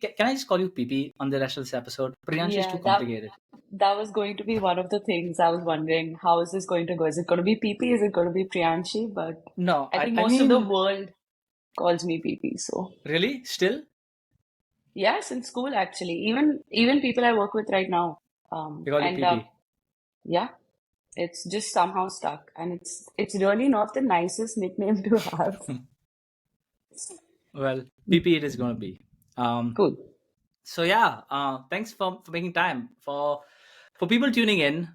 Can I just call you PP on the rest of this episode? Priyanshi is too Yeah, complicated. that was going to be one of the things I was wondering. How is this going to go? Is it going to be PP? Is it going to be Priyanshi? But No, I think I most of the mean, world calls me PP. So really? Still? yeah, since school actually. Even people I work with right now. They call you And PP. yeah, it's just somehow stuck, and it's really not the nicest nickname to have. Well, PP it is going to be. Cool. So yeah, thanks for making time for people tuning in.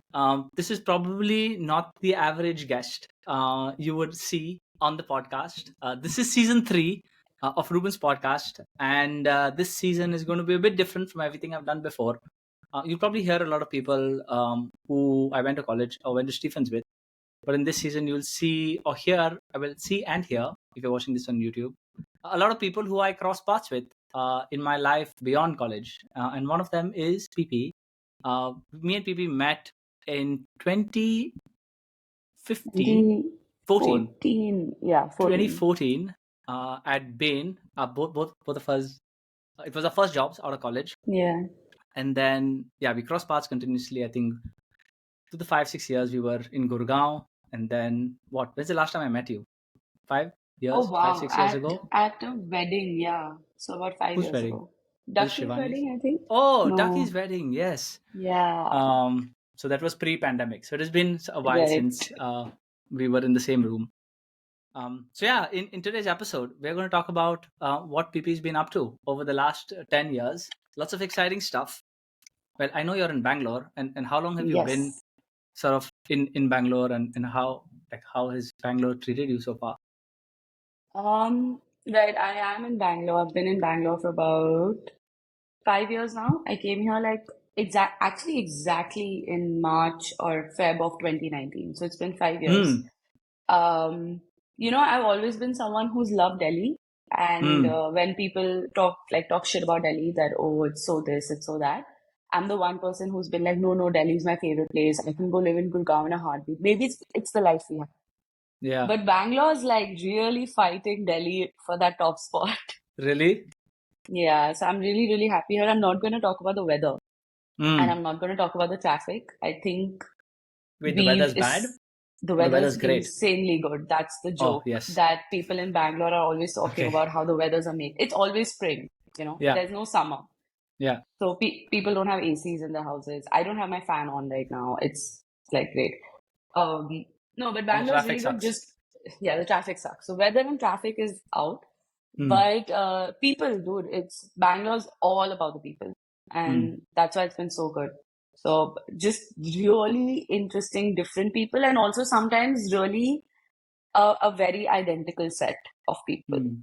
This is probably not the average guest you would see on the podcast. This is season 3 of Reuben's podcast, and this season is going to be a bit different from everything I've done before. You'll probably hear a lot of people who I went to college or went to Stephens with, but in this season you'll see or hear, I will see and hear if you're watching this on YouTube, a lot of people who I cross paths with in my life beyond college. And one of them is PP. Me and PP met in 2015, 14, 2014, yeah, 14. 2014 at Bain. Both of us, it was our first jobs out of college. Yeah. And then, yeah, we crossed paths continuously. I think to the 5-6 years we were in Gurgaon. And then when's the last time I met you? 5 Oh years, five, wow, 6 years ago? at a wedding, yeah. So about five Whose years wedding? ago. Was it Ducky's Shivani's? wedding, I think. Oh, Ducky's No. wedding, yes. Yeah, So that was pre-pandemic. So it has been a while right. since we were in the same room. So yeah, in today's episode, we're going to talk about what PP's been up to over the last 10 years. Lots of exciting stuff. Well, I know you're in Bangalore, and how long have you been Yes. sort of in Bangalore, and how has Bangalore treated you so far? Right, I am in Bangalore. I've been in Bangalore for about 5 years now. I came here like exactly in March or Feb of 2019. So it's been 5 years. Hmm. Um, I've always been someone who's loved Delhi. And Hmm. when people talk shit about Delhi, that oh, it's so this, it's so that, I'm the one person who's been like, no, no, Delhi's my favorite place. I can go live in Gurgaon in a heartbeat. Maybe it's the life we have. Yeah. But Bangalore's like really fighting Delhi for that top spot. Really? Yeah, so I'm really, really happy here. I'm not going to talk about the weather and Hmm. I'm not going to talk about the traffic. I think Wait, the weather's bad the or the weather's weather's great? insanely good. That's the Oh, joke yes. that people in Bangalore are always talking Okay. about how the weather's amazing. It's always spring, Yeah. there's no summer. Yeah. So people don't have ACs in their houses. I don't have my fan on right now. It's like great. Um, no, but And the Bangalore's traffic really good. sucks. Yeah, the traffic sucks. So weather and traffic is out. Hmm. But people, dude, it's Bangalore's all about the people. Hmm. And that's why it's been so good. So just really interesting, different people, and also sometimes really a very identical set of people. Hmm.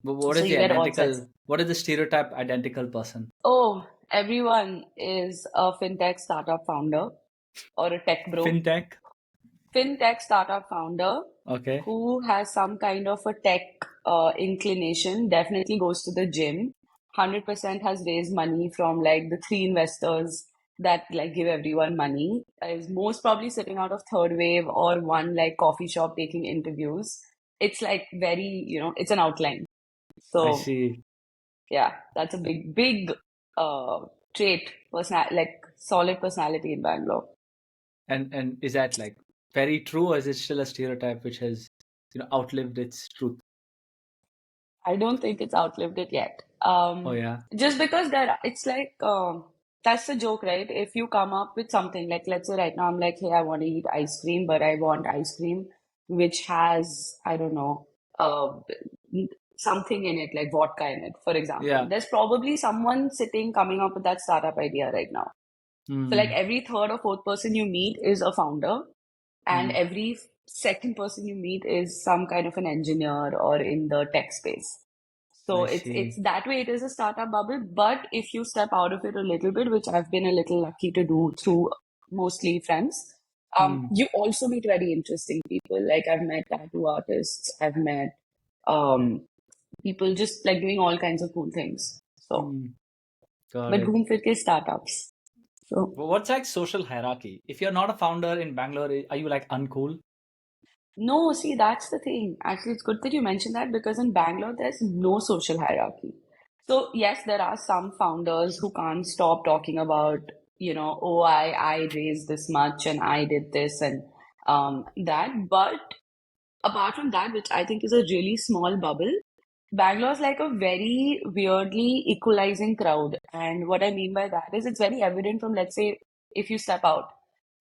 But what So is the you get all sets. identical? What is the stereotype identical person? Oh, everyone is a fintech startup founder or a tech bro. Fintech. Fintech startup founder Okay. who has some kind of a tech inclination, definitely goes to the gym. 100% has raised money from like the 3 investors that like give everyone money. Is most probably sitting out of third wave or one like coffee shop taking interviews. It's like very, it's an outline. I So see. yeah, that's a big trait, like solid personality in Bangalore. And is that like very true, or is it still a stereotype which has outlived its truth? I don't think it's outlived it yet. Oh yeah. Just because it's like that's the joke, right? If you come up with something like, let's say right now, I'm like, hey, I want to eat ice cream, but I want ice cream which has, I don't know, something in it, like vodka in it, for example. Yeah. There's probably someone sitting coming up with that startup idea right now. So like Hmm. every third or fourth person you meet is a founder, and Hmm. every second person you meet is some kind of an engineer or in the tech space. So I it's see. that way it is a startup bubble. But if you step out of it a little bit, which I've been a little lucky to do through mostly friends, Hmm. you also meet very interesting people. Like I've met tattoo artists, I've met people just like doing all kinds of cool things. So, Hmm. Got but it. घूम फिर के startups. So What's like social hierarchy? If you're not a founder in Bangalore, are you like uncool? no, see, that's the thing. Actually, it's good that you mentioned that because in Bangalore, there's no social hierarchy. So yes, there are some founders who can't stop talking about, oh, I raised this much and I did this and that. But apart from that, which I think is a really small bubble, Bangalore's like a very weirdly equalizing crowd. And what I mean by that is it's very evident from, let's say, if you step out.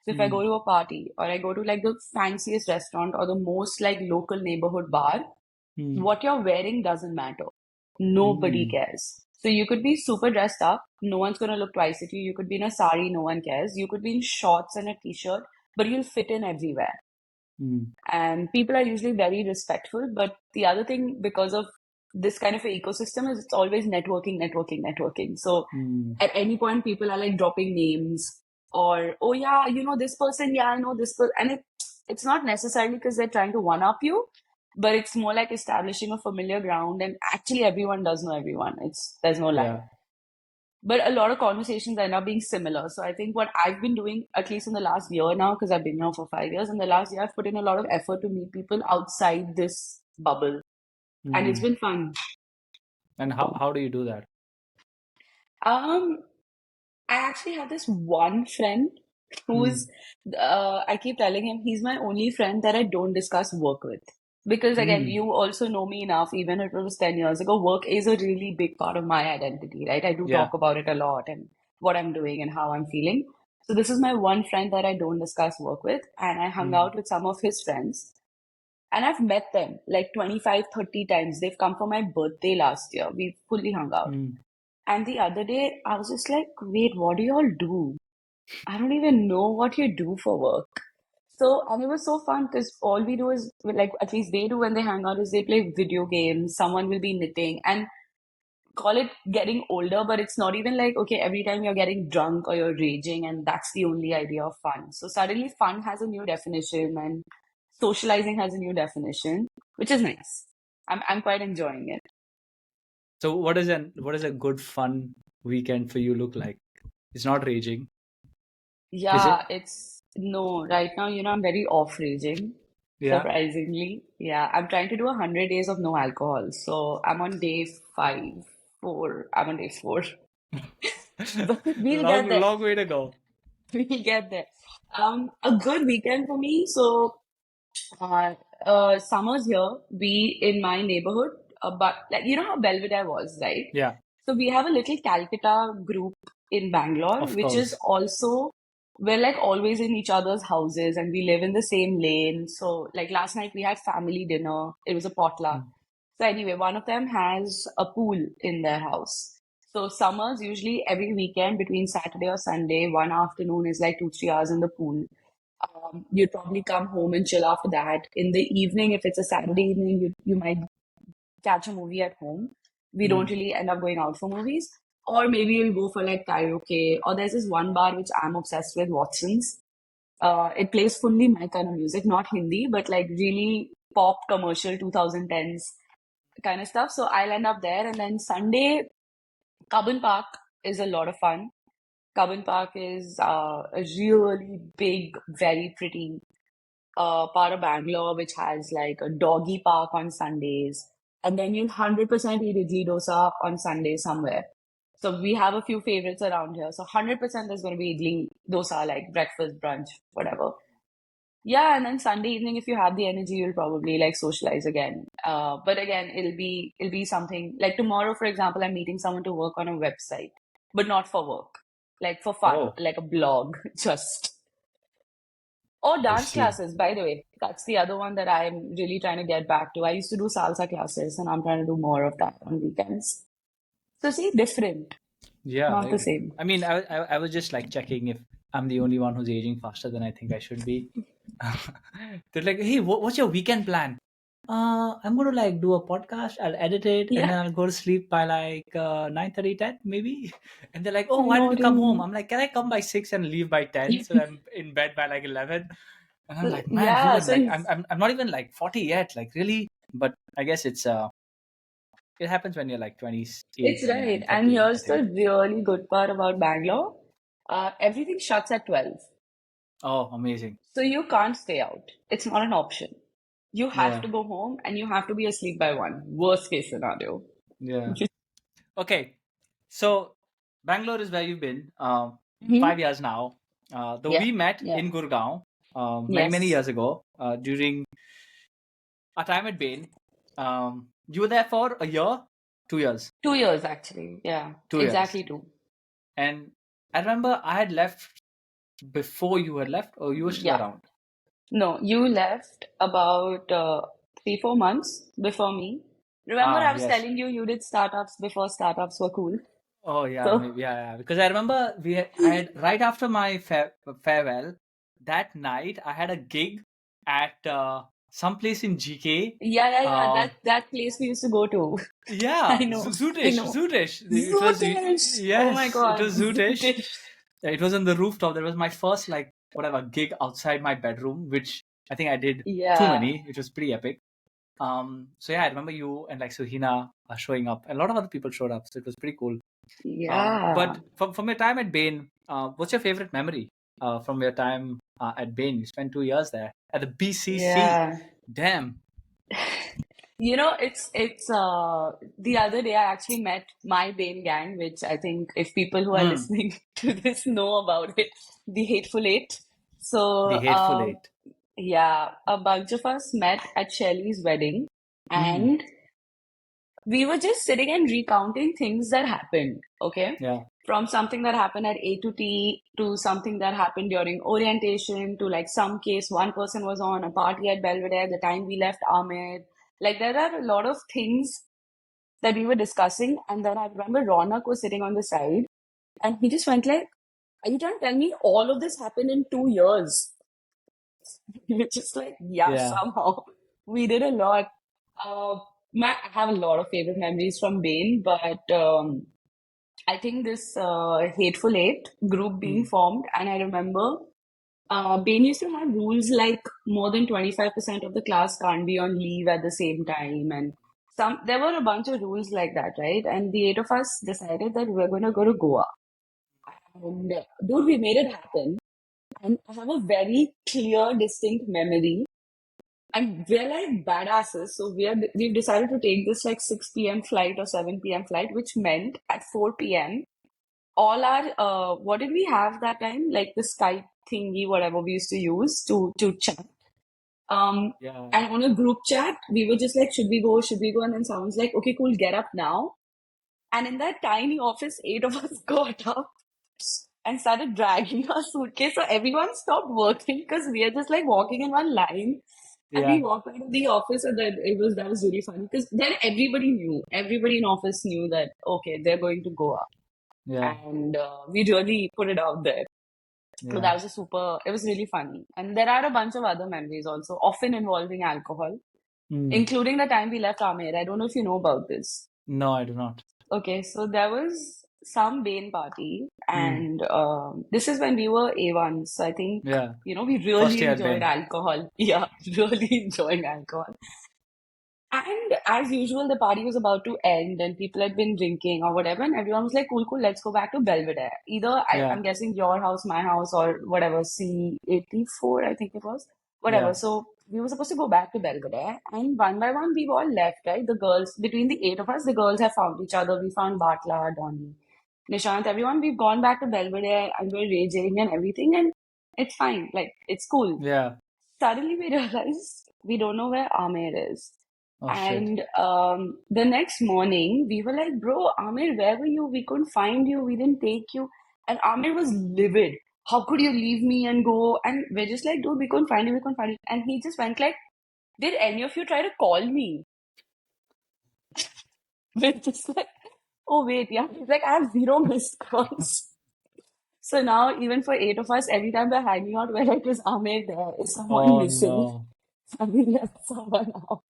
So if I go Mm, to a party or I go to like the fanciest restaurant or the most like local neighborhood bar, mm, what you're wearing doesn't matter. Nobody mm, cares. So you could be super dressed up, no one's gonna look twice at you. You could be in a sari, no one cares. You could be in shorts and a t-shirt, but you'll fit in everywhere. mm, And people are usually very respectful. But the other thing, because of this kind of an ecosystem, is it's always networking, networking, networking. So mm. at any point, people are like dropping names or, oh yeah, you know this person, yeah, I know this person. And it's not necessarily because they're trying to one up you, but it's more like establishing a familiar ground. And actually, everyone does know everyone. There's no lie. Yeah. But a lot of conversations end up being similar. So I think what I've been doing, at least in the last year now, because I've been here for 5 years, in the last year, I've put in a lot of effort to meet people outside this bubble. And it's Mm. been fun. And how do you do that? Um, I actually have this one friend who's, Mm, I keep telling him he's my only friend that I don't discuss work with. Because again, mm. you also know me enough, even if it was 10 years ago, work is a really big part of my identity, right? I do Yeah. talk about it a lot and what I'm doing and how I'm feeling. So this is my one friend that I don't discuss work with. And I hung Mm, out with some of his friends. And I've met them like 25, 30 times. They've come for my birthday last year. We fully hung out. mm. And the other day, I was just like, wait, what do you all do? I don't even know what you do for work. So, and it was so fun because all we do is, like, at least they do when they hang out, is they play video games. Someone will be knitting and call it getting older, but it's not even like, okay, every time you're getting drunk or you're raging, and that's the only idea of fun. So, suddenly, fun has a new definition and socializing has a new definition, which is nice. I'm quite enjoying it. So what is a good fun weekend for you look like? It's not raging, is Yeah, it? it's no, right now, I'm very off raging, Yeah. surprisingly. Yeah, I'm trying to do 100 days of no alcohol. So I'm on day I'm on day four. But we'll Long get there. long way to go. We'll get there. A good weekend for me. So, uh, summers here, we in my neighborhood, but like, you know how Belvedere was, right? Yeah, So we have a little Calcutta group in Bangalore, of which is course. also, we're like always in each other's houses and we live in the same lane. So like last night we had family dinner. It was a potluck. Mm, So anyway, one of them has a pool in their house. So summers, usually every weekend between Saturday or Sunday, one afternoon is like 2, 3 hours in the pool. You'd probably come home and chill after that. In the evening, if it's a Saturday evening, you might catch a movie at home. We don't mm, really end up going out for movies. Or maybe you'll go for like karaoke. Or there's this one bar which I'm obsessed with, Watson's. It plays fully my kind of music, not Hindi, but like really pop commercial 2010s kind of stuff. So I'll end up there. And then Sunday, Cubbon Park is a lot of fun. Cubbon Park is a really big, very pretty part of Bangalore, which has like a doggy park on Sundays. And then you'll 100% eat idli dosa on Sunday somewhere. So we have a few favorites around here. So 100% there's going to be idli dosa, like breakfast, brunch, whatever. Yeah, and then Sunday evening, if you have the energy, you'll probably like socialize again. But again, it'll be something like tomorrow, for example, I'm meeting someone to work on a website, but not for work, like for fun, Oh, like a blog, just. Or I dance see. classes, by the way. That's the other one that I'm really trying to get back to. I used to do salsa classes and I'm trying to do more of that on weekends. So see, different, Yeah, not the same. I mean, I was just like checking if I'm the only one who's aging faster than I think I should be. They're like, hey, what's your weekend plan? I'm gonna like do a podcast. I'll edit it, and Yeah, then I'll go to sleep by like 9:30, 10 maybe. And they're like, oh, I why know don't you what you come home? mean. I'm like, can I come by 6 and leave by 10 so that I'm in bed by like 11? And I'm like, man, Yeah, Reuben, so like I'm not even like 40 yet, like really. But I guess it happens when you're like 28, it's right. 29, And 30, I here's the think. really good part about Bangalore. Everything shuts at 12. Oh, amazing. So you can't stay out. It's not an option. You have Yeah, to go home and you have to be asleep by 1. Worst case scenario. yeah. Okay, so Bangalore is where you've been. Hmm. 5 years now. Though Yeah, we met yeah, in Gurgaon many yes. years ago during our time at Bain. You were there for a year, 2 years, 2 years actually. Yeah, 2 years. exactly two. And I remember I had left before you had left, or you were still Yeah. around. No, you left about 3, 4 months before me. Remember, Ah, I was yes. telling you you did startups before startups were cool. Oh yeah, So maybe yeah. Because I remember I had right after my farewell that night I had a gig at some place in GK. yeah, yeah, yeah. Uh, That place we used to go to. I yeah, know, I Zootish, know. Zootish. It was Zootish. Oh my yes, it God, was Zootish. Zootish. It was on the rooftop. That was my first like whatever gig outside my bedroom, which I think I did too Yeah, many, which was pretty epic. So yeah, I remember you and like Suhina showing up, and a lot of other people showed up, so it was pretty cool. yeah, But from your time at Bain, what's your favorite memory from your time at Bain? You spent 2 years there at the BCC. yeah. Damn. It's the other day I actually met my Bain gang, which I think if people who are Mm, listening to this know about it, the Hateful Eight. the So Hateful Eight. yeah, a bunch of us met at Shelley's wedding, Mm, and we were just sitting and recounting things that happened, okay? yeah, From something that happened at A to T to something that happened during orientation to like some case one person was on a party at Belvedere the time we left Ahmed. Like there are a lot of things that we were discussing, and then I remember Ronak was sitting on the side and he just went like, "Are you trying to tell me all of this happened in 2 years?" Which is like, yeah, yeah. somehow we did a lot. Uh, I have a lot of favorite memories from Bain, but I think this Hateful Eight group being Mm, formed, and I remember Bain used to have rules like more than 25% of the class can't be on leave at the same time, and there were a bunch of rules like that, right? And the eight of us decided that we're going to go to Goa, and dude, we made it happen. And I have a very clear, distinct memory. And we're like badasses, so we've decided to take this like 6 p.m. flight or 7 p.m. flight, which meant at 4 p.m. all our what did we have that time? Like the Skype thingy, whatever we used to use to chat. Um, yeah, and on a group chat, we were just like, should we go? Should we go? And then someone's like, okay, cool, get up now. And in that tiny office, eight of us got up and started dragging our suitcase. So everyone stopped working because we are just like walking in one line. And we yeah, walked out of the office, and then that was really funny because then everybody in office knew that okay, they're going to go up, yeah, and we really put it out there. So yeah. that was it was really funny. And there are a bunch of other memories also, often involving alcohol, Mm. including the time we left Amer. I don't know if you know about this. No, I do not. Okay, so there was some Bain party, Mm. and this is when we were A1s. So I think, Yeah. we First really year at enjoyed Bain. alcohol. Yeah, really enjoying alcohol. And as usual, the party was about to end and people had been drinking or whatever. And everyone was like, cool, cool, let's go back to Belvedere. Either Yeah, I'm guessing your house, my house, or whatever, C84, I think it was. Whatever. yeah, So we were supposed to go back to Belvedere. And one by one, we all left, right? The girls, between the eight of us, the girls have found each other. We found Batla, Donnie, Nishant, everyone. We've gone back to Belvedere and we're raging and everything. And it's fine. Like, it's cool. yeah. Suddenly we realized we don't know where Amer is. Oh shit. And the next morning, we were like, bro, Amir, where were you? We couldn't find you. We didn't take you. And Amir was livid. How could you leave me and go? And we're just like, dude, we couldn't find you. We couldn't find you. And he just went like, did any of you try to call me? We're just like, oh, wait, yeah. He's like, I have zero missed calls. So now, even for eight of us, every time we're hanging out, we're like, is Amir there? Is someone Oh missing? no. And we left someone out.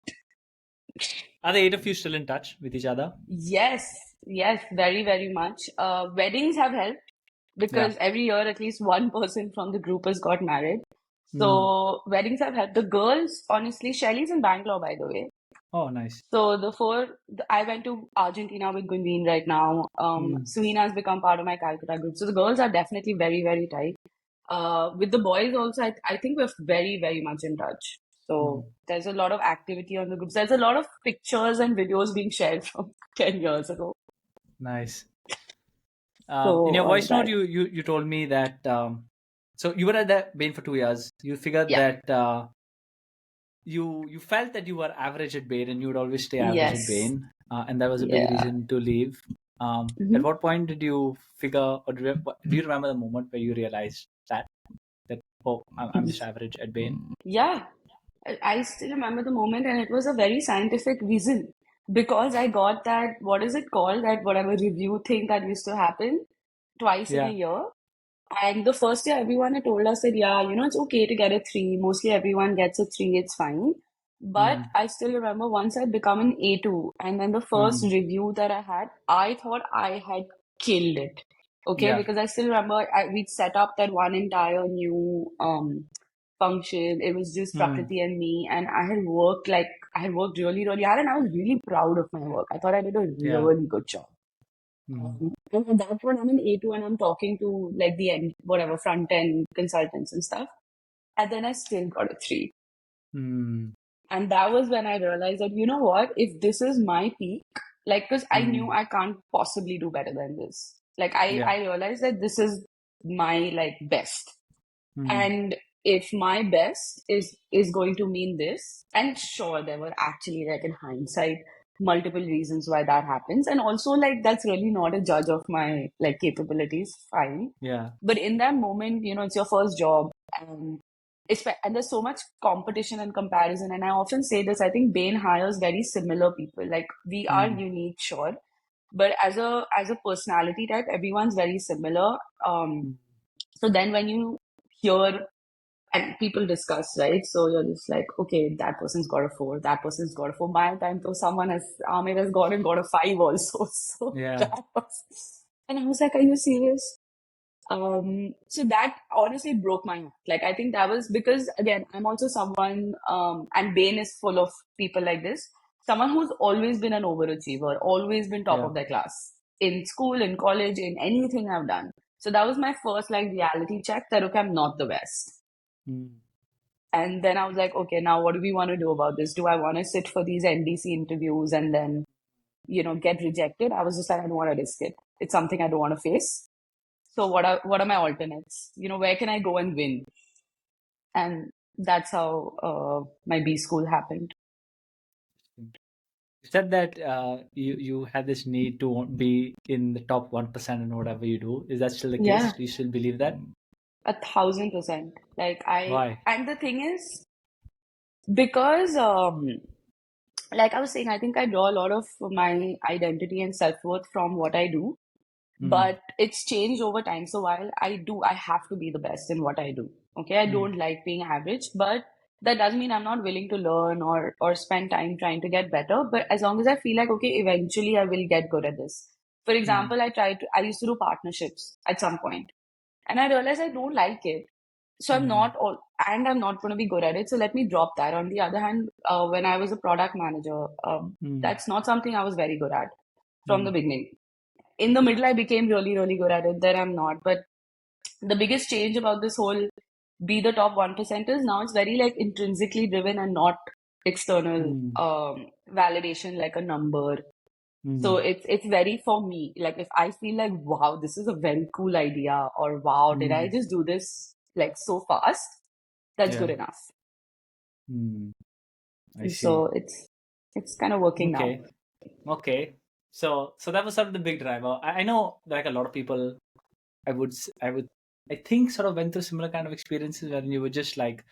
Are the eight of you still in touch with each other? Yes, yes, very, very much. Weddings have helped Yeah. because every year at least one person from the group has got married. Mm. So weddings have helped. The girls, honestly, Shelley's in Bangalore, by the way. Oh, nice. So I went to Argentina with Gunveen right now. Mm. Suhina has become part of my Calcutta group. So the girls are definitely very, very tight. With the boys also, I think we're very, very much in touch. Mm. So there's a lot of activity on the groups. There's a lot of pictures and videos being shared from 10 years ago. Nice. In So your voice note, that, you told me that so you were at the Bain for 2 years. You figured yeah, that you felt that you were average at Bain and you would always stay average at yes, Bain, and that was a big yeah. reason to leave. At Hmm. what point did you figure, or do you remember the moment where you realized that oh, I'm just average at Bain? Yeah, I still remember the moment, and it was a very scientific reason because I got that, what is it called? That whatever review thing that used to happen twice in a Yeah. year. And the first year, everyone had told us that, yeah, it's okay to get a three. Mostly everyone gets a three, it's fine. But Mm, I still remember once I'd become an A2, and then the first mm, review that I had, I thought I had killed it. Okay, yeah. because I still remember we'd set up that one entire new function. It was just Mm, Prakriti and me, and I had worked really, really hard, and I was really proud of my work. I thought I did a yeah. really good job. Mm, And at that point, I'm in A2 and I'm talking to like the end, whatever, front end consultants and stuff. And then I still got a three. mm, And that was when I realized that, you know what, if this is my peak, like, because I knew mm, I can't possibly do better than this. Like, yeah. I realized that this is my like best. Mm, And if my best is going to mean this, and sure, there were actually like in hindsight multiple reasons why that happens, and also like that's really not a judge of my like capabilities. Fine, yeah. but in that moment, it's your first job, and and there's so much competition and comparison. And I often say this. I think Bain hires very similar people. Like we are Mm, unique, sure, but as a personality type, everyone's very similar. mm, So then when you hear and people discuss, right? So you're just like, okay, that person's got a four, that person's got a four. My time, though, someone has, Amir has gone and got a five also. So yeah. that was, and I was like, are you serious? So that honestly broke my heart. Like, I think that was because, again, I'm also someone, and Bain is full of people like this, someone who's always been an overachiever, always been top Yeah. of their class in school, in college, in anything I've done. So that was my first like reality check that, okay, I'm not the best. Mm, And then I was like, okay, now what do we want to do about this? Do I want to sit for these NDC interviews and then, get rejected? I was just like, I don't want to risk it. It's something I don't want to face. So what are my alternates? Where can I go and win? And that's how my B school happened. you said that you had this need to be in the top 1% in whatever you do. Is that still the case? Yeah, Do you still believe that? 1,000%. Like Why? and the thing is, because like I was saying, I think I draw a lot of my identity and self-worth from what I do. Mm, But it's changed over time. So while I have to be the best in what I do. Okay, I mm, don't like being average, but that doesn't mean I'm not willing to learn or spend time trying to get better. But as long as I feel like, okay, eventually I will get good at this. For mm, example, I used to do partnerships at some point, and I realized I don't like it. So mm, I'm not going to be good at it. So let me drop that. On the other hand, when I was a product manager, mm, that's not something I was very good at from the mm, beginning. In the middle, I became really, really good at it. Then I'm not. But the biggest change about this whole be the top 1% is now it's very like intrinsically driven and not external mm, validation like a number. So mm, it's very for me. Like if I feel like, wow, this is a very cool idea, or wow, did I mm, just do this like so fast? That's yeah. good enough. Mm, I see. So it's kind of working now. Okay. Okay. So that was sort of the big driver. I know like a lot of people I would I think sort of went through similar kind of experiences where you were just like,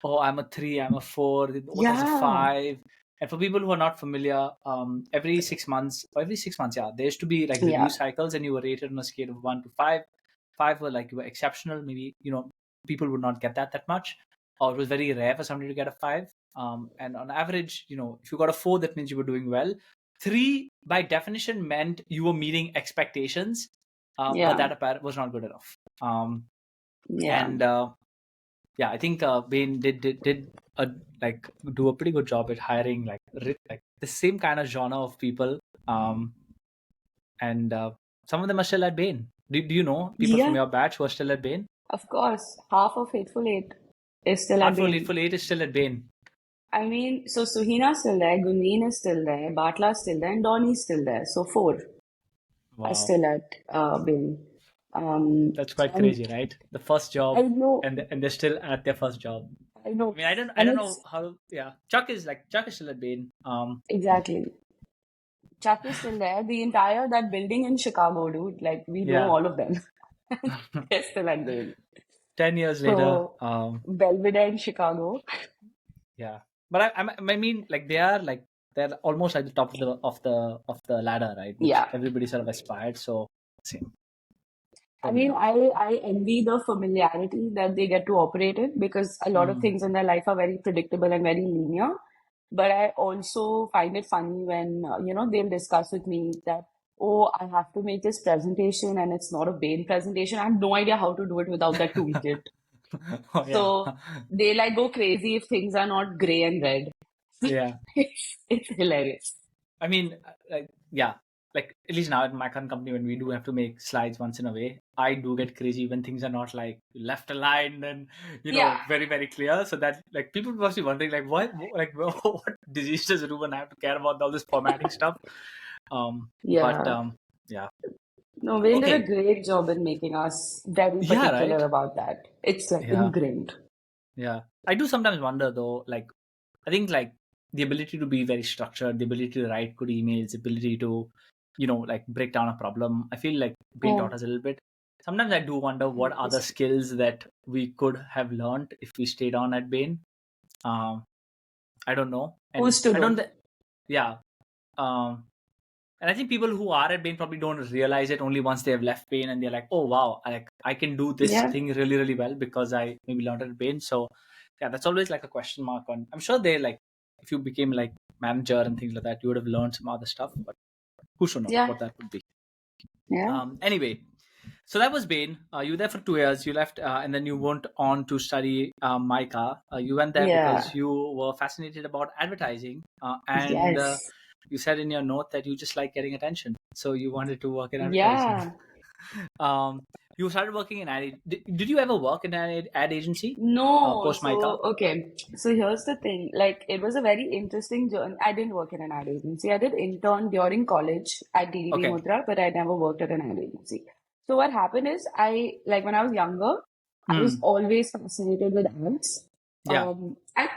oh, I'm a three, I'm a four, what was a Yeah. five? And for people who are not familiar, every 6 months, yeah, there used to be like review Yeah. cycles, and you were rated on a scale of 1 to 5. Five were like you were exceptional. Maybe people would not get that much, or it was very rare for somebody to get a five. And on average, if you got a four, that means you were doing well. Three, by definition, meant you were meeting expectations, but Yeah. that apparently was not good enough. Yeah. And yeah, I think Bain did a, like do a pretty good job at hiring like the same kind of genre of people. Um, and some of them are still at Bain. Do you know people from Yeah. your batch who are still at Bain? Of course, half of Hateful Eight is still at Heartful Bain. Eightful Eight is still at Bain. I mean, so Suhina's still there, Guneen is still there, Batla's still there, and Donnie's still there. So four. are Wow, still at Bain. that's quite And crazy, right? The first I job, know, and they're still at their first job. I I know, mean, I and don't it's know how. Yeah, Chuck is still at Bain. exactly. Chuck is still there. The entire that building in Chicago, dude. Like we know Yeah, all of them. They're still at Bain. 10 years later. So Belvedere in Chicago. Yeah, but I mean, like they're almost at the top of the ladder, right? Which Yeah. everybody sort of aspired. So same, I fair mean, enough. I envy the familiarity that they get to operate in because a lot of Mm. things in their life are very predictable and very linear. But I also find it funny when, they'll discuss with me that, oh, I have to make this presentation and it's not a Bain presentation. I have no idea how to do it without that toolkit. Oh yeah, So they like go crazy if things are not gray and red. yeah. It's hilarious. I mean, like yeah, like at least now at my current company, when we do have to make slides once in a way, I do get crazy when things are not like left aligned and Yeah, very clear. So that like people must be wondering like like what disease does Reuben have to care about all this formatting stuff? But yeah. yeah, No, Wayne did a okay, great job in making us very yeah, particular right, about that. It's like yeah, ingrained. yeah. I do sometimes wonder though, like I think like the ability to be very structured, the ability to write good emails, the ability to, like break down a problem. I feel like Bain Hmm. taught us a little bit. Sometimes I do wonder what other 100%. skills that we could have learned if we stayed on at Bain. Um, I don't know, and Who's to I don't. know? Yeah, um, and I think people who are at Bain probably don't realize it only once they have left Bain and they're like, oh wow, I can do this Yeah, thing really well because I maybe learned it at Bain. So yeah, that's always like a question mark on. I'm sure they like if you became like manager and things like that, you would have learned some other stuff, but who should know yeah, what that would be. yeah, Anyway, so that was Bain. You were there for 2 years. You left, and then you went on to study MICA. You went there yeah. because you were fascinated about advertising, and Yes. you said in your note that you just like getting attention, so you wanted to work in advertising. Yeah. um, you started working in did you ever work in an ad agency No, post MICA? so okay. So here's the thing. Like it was a very interesting journey. I didn't work in an ad agency. I did intern during college at DDB Okay. Mudra, but I never worked at an ad agency. So what happened is I like when I was younger, I was Mm, always fascinated with ads. yeah.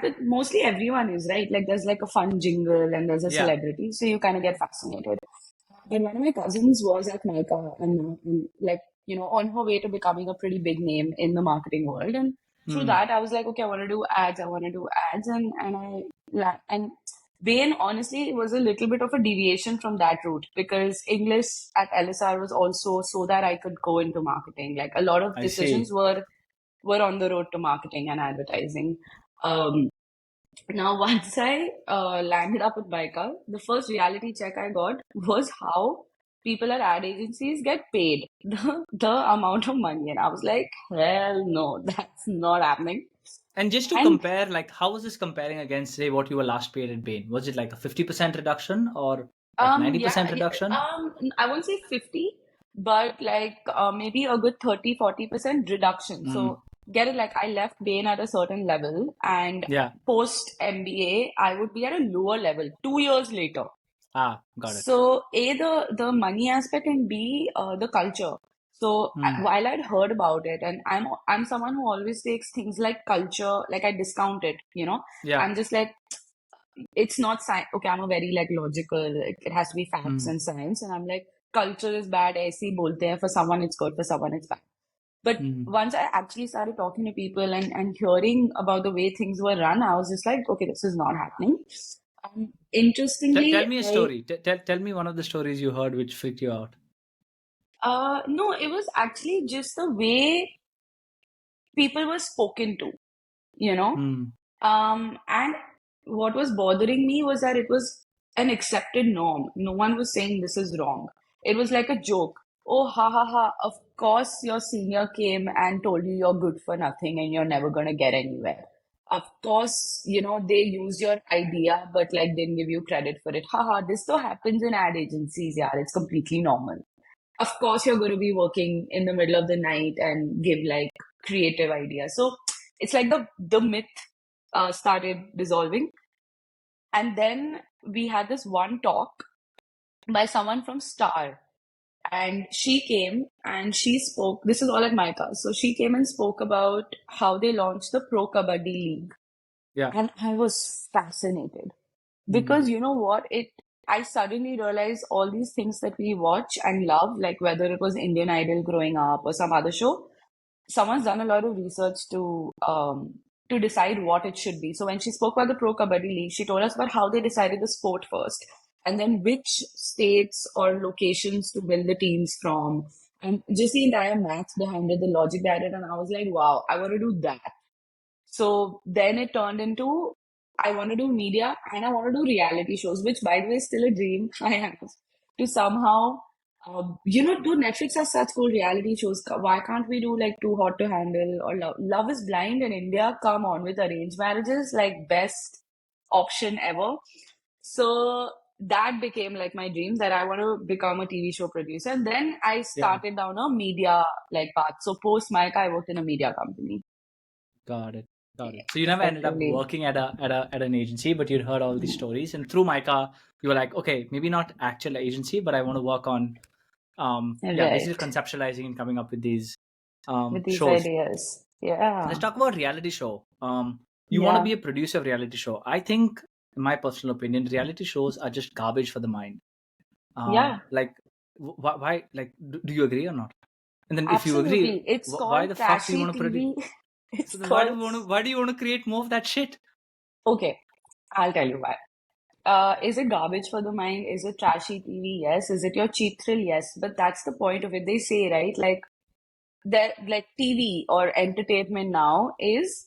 But mostly everyone is, right? Like there's like a fun jingle and there's a Yeah. celebrity, so you kind of get fascinated. But one of my cousins was at Nika and like, on her way to becoming a pretty big name in the marketing world. And through Mm, that, I was like, okay, I want to do ads. I want to do ads. And Bain, honestly, was a little bit of a deviation from that route because English at LSR was also so that I could go into marketing. Like a lot of I decisions see. were on the road to marketing and advertising. Um, Now, once I landed up with Baikal, the first reality check I got was how people at ad agencies get paid the amount of money. And I was like, hell no, that's not happening. And just to And compare, like, how was this comparing against, say, what you were last paid at Bain? Was it like a 50% reduction or like yeah, 90% yeah, reduction? I won't say 50, but like maybe a good 30-40% reduction. Mm, So get it, like I left Bain at a certain level, and yeah. post MBA, I would be at a lower level 2 years later. Ah, got it. So A, the money aspect, and B, the culture. So Mm, while I'd heard about it, and I'm someone who always takes things like culture, like I discount it, yeah. I'm just like, it's not science. Okay, I'm a very like logical, it has to be facts Mm, and science. And I'm like, culture is bad, ऐसे ही बोलते हैं, for someone it's good, for someone it's bad. But mm. once I actually started talking to people and hearing about the way things were run, I was just like, okay, this is not happening. Tell Interestingly, me a story. Tell me one of the stories you heard which freaked you out. no, it was actually just the way people were spoken to, you know. Mm, And what was bothering me was that it was an accepted norm. No one was saying this is wrong. It was like a joke. Oh, ha ha ha. Of course, your senior came and told you you're good for nothing and you're never going to get anywhere. Of course, they use your idea, but like didn't give you credit for it. Haha, this though happens in ad agencies, yeah, it's completely normal. Of course you're going to be working in the middle of the night and give like creative ideas. So it's like the myth started dissolving. And then we had this one talk by someone from Star. And she came and she spoke. This is all at my class. So she came and spoke about how they launched the Pro Kabaddi League. Yeah. And I was fascinated Mm. because you know what? I suddenly realized all these things that we watch and love, like whether it was Indian Idol growing up or some other show, someone's done a lot of research to decide what it should be. So when she spoke about the Pro Kabaddi League, she told us about how they decided the sport first, and then which states or locations to build the teams from, and just the entire maths behind it, the logic behind it. And I was like, wow, I want to do that. So then it turned into I want to do media and I want to do reality shows, which by the way is still a dream I have to somehow, do Netflix has such cool reality shows. Why can't we do like Too Hot to Handle or Love is Blind in India? Come on, with arranged marriages, like best option ever. So that became like my dream that I want to become a TV show producer. And then I Yeah. started down a media like path. So post Mike, I worked in a media company. Got it. Got it. So you never ended up Effectively. working at an agency, but you'd heard all these stories, and through Micah, you were like, okay, maybe not actual agency, but I want to work on, yeah, basically Right. conceptualizing and coming up with these With these shows. ideas. Let's Yeah. talk about reality show. You want to Yeah. be a producer of reality show. I think, in my personal opinion, reality shows are just garbage for the mind. Yeah. Like, why? Like, do you agree or not? And then, if you agree, Absolutely. It's why called the fuck do you trashy want to produce? TV. It's So then, why do called. you want to? Why do you want to create more of that shit? Okay, I'll tell you why. Is it garbage for the mind? Is it trashy TV? Yes. Is it your cheap thrill? Yes. But that's the point of it. They say, right? Like TV or entertainment now is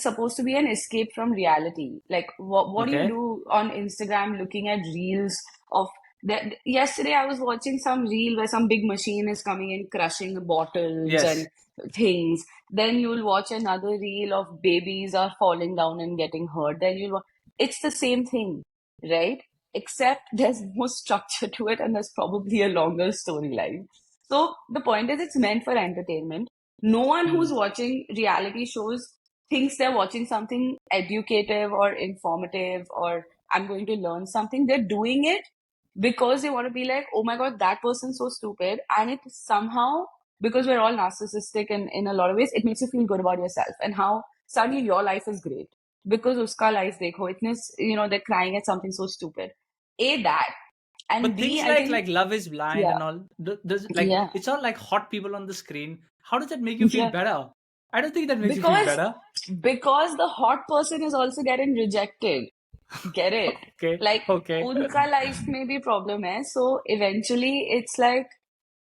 supposed to be an escape from reality. Like what do you Okay. do on Instagram looking at reels of that? Yesterday I was watching some reel where some big machine is coming in crushing bottles and Yes. things. Then you'll watch another reel of babies are falling down and getting hurt. It's the same thing, right? Except there's more structure to it and there's probably a longer storyline. So the point is, it's meant for entertainment. No one Hmm. who's watching reality shows thinks they're watching something educative or informative or I'm going to learn something. They're doing it because they want to be like, oh my God, that person's so stupid. And it somehow, because we're all narcissistic and in a lot of ways, it makes you feel good about yourself and how suddenly your life is great. Because uska life dekho, they're crying at something so stupid. A, that. And But B, things I like think, Love is Blind yeah, and all, does like yeah. it's all like hot people on the screen. How does that make you feel Yeah, better? I don't think that makes you feel because better. because the hot person is also getting rejected. Get it? Okay. Like Okay. unka life may be problem hai. So eventually it's like,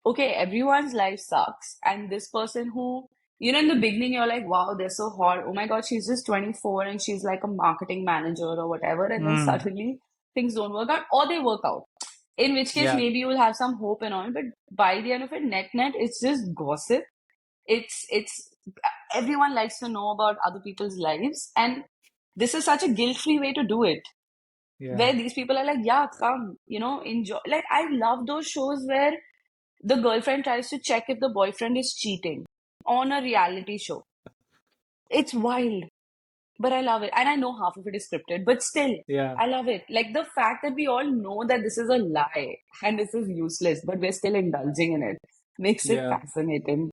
okay, everyone's life sucks. And this person who, in the beginning you're like, wow, they're so hot. Oh my God, she's just 24 and she's like a marketing manager or whatever. And then Mm. suddenly things don't work out or they work out. In which case Yeah. maybe you'll have some hope and all. But by the end of it, net, it's just gossip. It's everyone likes to know about other people's lives, and this is such a guilt-free way to do it, Yeah. where these people are like, yeah, come, enjoy. Like, I love those shows where the girlfriend tries to check if the boyfriend is cheating on a reality show. It's wild, but I love it, and I know half of it is scripted, but still, Yeah. I love it. Like the fact that we all know that this is a lie and this is useless, but we're still indulging in it makes it Yeah. fascinating.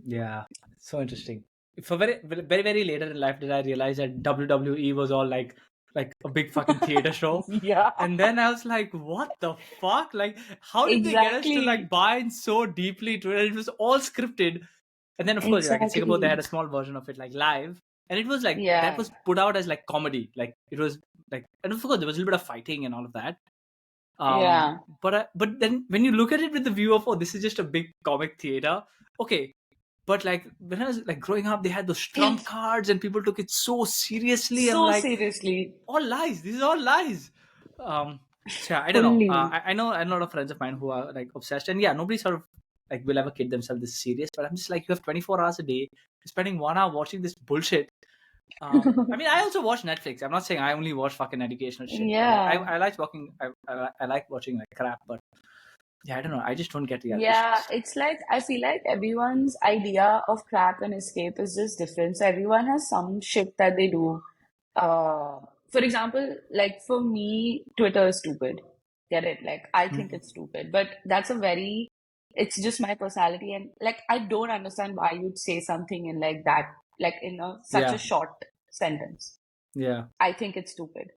Yeah. So interesting. For very later in life did I realize that WWE was all like a big fucking theater show. Yeah, And then I was like, what the fuck? Like, how did they get us to like exactly. buy in so deeply to it? It was all scripted. And then, of course, like in Singapore, they Exactly. had a small version of it, like live, and it was like that Yeah. was put out as like comedy, like it was like, and of course, there was a little bit of fighting and all of that. Yeah. But then when you look at it with the view of, oh, this is just a big comic theater, okay. But like when I was like growing up, they had those trump It's cards, and people took it so seriously. I'm so like, seriously. all lies. This is all lies. Um, so yeah, I don't know. Fully. I know a lot of friends of mine who are like obsessed, and yeah, nobody sort of like will ever kid themselves this serious. But I'm just like, you have 24 hours a day, you're spending 1 hour watching this bullshit. I mean, I also watch Netflix. I'm not saying I only watch fucking educational shit. Yeah. I like watching. I like watching like crap, but yeah, I don't know. I just don't get reality Yeah. shows. It's like, I feel like everyone's idea of crap and escape is just different. So everyone has some shit that they do. For example, like for me, Twitter is stupid. get it. Like, I think Mm. it's stupid, but it's just my personality. And like, I don't understand why you'd say something in like that, like in such a Yeah, short sentence. yeah, I think it's stupid,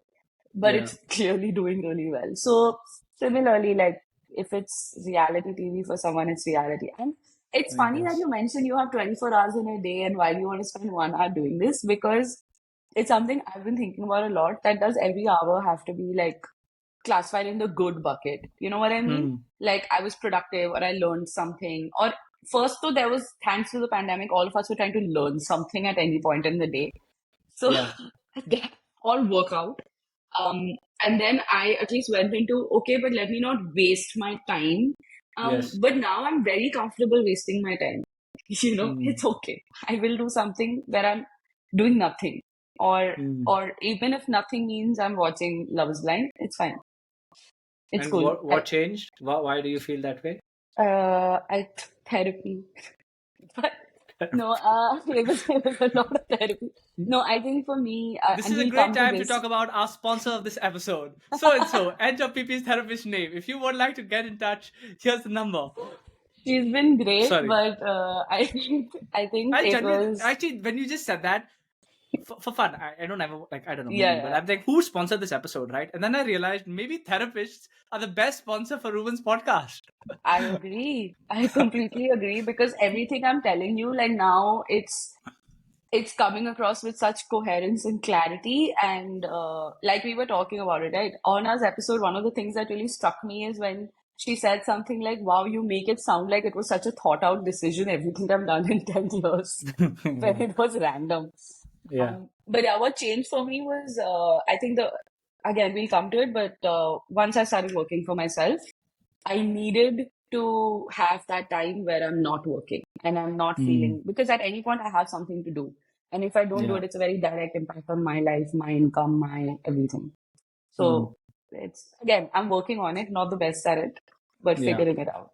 but yeah. it's clearly doing really well. So similarly, like if it's reality TV for someone, it's reality. And it's I funny that guess. you mentioned you have 24 hours in a day and why do you want to spend 1 hour doing this? Because it's something I've been thinking about a lot. That does every hour have to be like classified in the good bucket? You know what I mean? Mm. Like I was productive or I learned something. Or first though there was, thanks to the pandemic, all of us were trying to learn something at any point in the day. So Yeah. that all work out. Um, and then I at least went into, okay, but let me not waste my time. Yes. But now I'm very comfortable wasting my time. You know, Mm. it's okay. I will do something where I'm doing nothing. Mm. Or even if nothing means I'm watching Love is Blind, it's fine. It's And cool. what changed? Why do you feel that way? I therapy. But no, it was a lot of therapy. No, I think for me, This and is a we'll great come to time to this. talk about our sponsor of this episode. So and so, enter PP's therapist name. If you would like to get in touch, here's the number. She's been great, Sorry. but I think I it genuinely, was, actually, when you just said that, for fun, I don't ever, like, I don't know, yeah, maybe, but yeah. I'm like, who sponsored this episode, right? And then I realized maybe therapists are the best sponsor for Reuben's podcast. I agree. I completely agree because everything I'm telling you, like now, it's coming across with such coherence and clarity. And like we were talking about it, right? On our episode, one of the things that really struck me is when she said something like, wow, you make it sound like it was such a thought out decision, everything I've done in 10 years, when Yeah. it was random. Yeah. But yeah, what changed for me was, I think again, we'll come to it, but once I started working for myself, I needed to have that time where I'm not working and I'm not Mm. feeling, because at any point I have something to do. And if I don't do Yeah. it, it's a very direct impact on my life, my income, my everything. Mm. So it's, again, I'm working on it, not the best at it, but Yeah. figuring it out.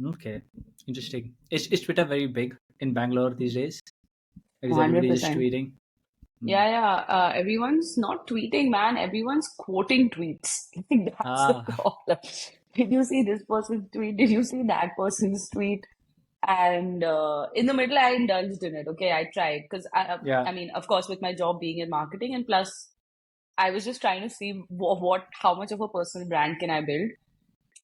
Okay. Interesting. Is Twitter very big in Bangalore these days? Like, is everybody just 100%. tweeting? Mm. Yeah, yeah. Everyone's not tweeting, man. Everyone's quoting tweets. I think that's the Ah. problem. Did you see this person's tweet? Did you see that person's tweet? And in the middle, I indulged in it. Okay, I tried because Yeah. I mean, of course, with my job being in marketing, and plus, I was just trying to see how much of a personal brand can I build.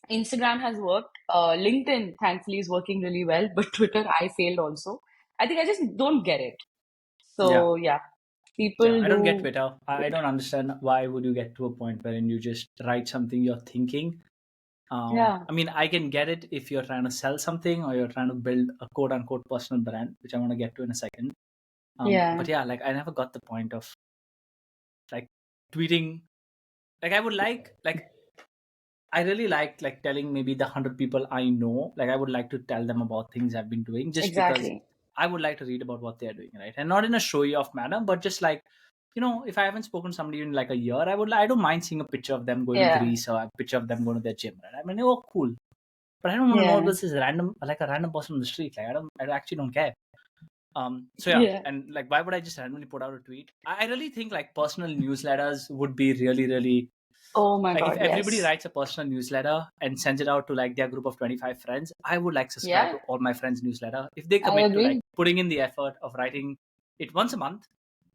Instagram has worked. LinkedIn, thankfully, is working really well. But Twitter, I failed also. I think I just don't get it. Yeah. So yeah, Yeah. people I don't get do. Twitter. I don't understand why would you get to a point wherein you just write something you're thinking. Yeah, I mean, I can get it if you're trying to sell something or you're trying to build a quote unquote personal brand, which I want to get to in a second. But yeah, yeah, like I never got the point of like tweeting. Like I would like I really like telling maybe the 100 people I know. Like I would like to tell them about things I've been doing, just because exactly. I would like to read about what they're doing, right? And not in a showy off manner, but just like, if I haven't spoken to somebody in like a year, I don't mind seeing a picture of them going to Yeah, Greece or a picture of them going to their gym, right? I mean, oh, cool. But I don't want to know yeah, this is random, like a random person on the street. Like I actually don't care. So yeah, yeah. and like, why would I just randomly put out a tweet? I really think like personal newsletters would be really, really, Oh my like if God, everybody yes. writes a personal newsletter and sends it out to like their group of 25 friends, I would like subscribe Yeah, to all my friends' newsletter if they I commit to like agree. putting in the effort of writing it once a month.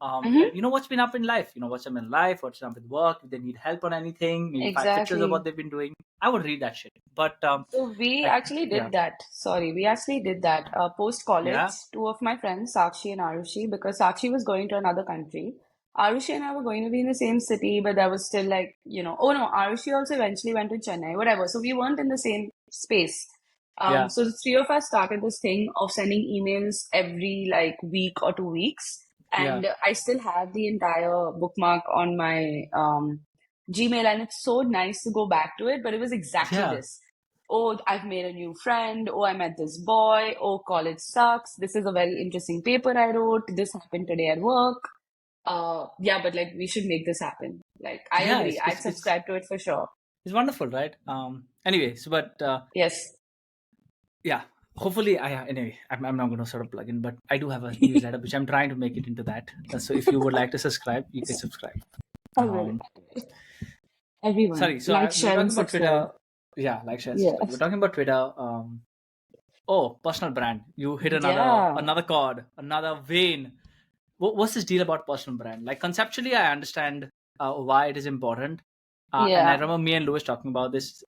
And Hmm. what's been up in life, what's up in life, what's up with work, if they need help on anything, maybe 5 pictures of what Exactly. they've been doing. I would read that shit. But So we like, actually yeah, did that. Sorry, we actually did that. Post college, yeah, two of my friends, Sakshi and Arushi, because Sakshi was going to another country. Arushi and I were going to be in the same city, but there was still like, oh no, Arushi also eventually went to Chennai, whatever. So we weren't in the same space. yeah, So the three of us started this thing of sending emails every like week or 2 weeks. yeah, And I still have the entire bookmark on my Gmail, and it's so nice to go back to it. But it was exactly yeah. this. Oh, I've made a new friend. Oh, I met this boy. Oh, college sucks. This is a very interesting paper I wrote. This happened today at work. Yeah, but like we should make this happen. Like I Yeah, agree. it's I'd it's it's subscribe to it for sure. it's wonderful, right? Anyways, but Yes. yeah, hopefully anyway, I'm not going to sort of plug in, but I do have a newsletter which I'm trying to make it into that. So if you would like to subscribe, you can subscribe. I will. um Everyone. Sorry. So Like, we were share, and talking about subscribe. Twitter. Yeah, like share, Yeah. subscribe. We're talking about Twitter. Oh, personal brand. You hit Yeah. another chord, another vein. What's this deal about personal brand? Like conceptually, I understand why it is important, and I Yeah. remember me and Lewis talking about this,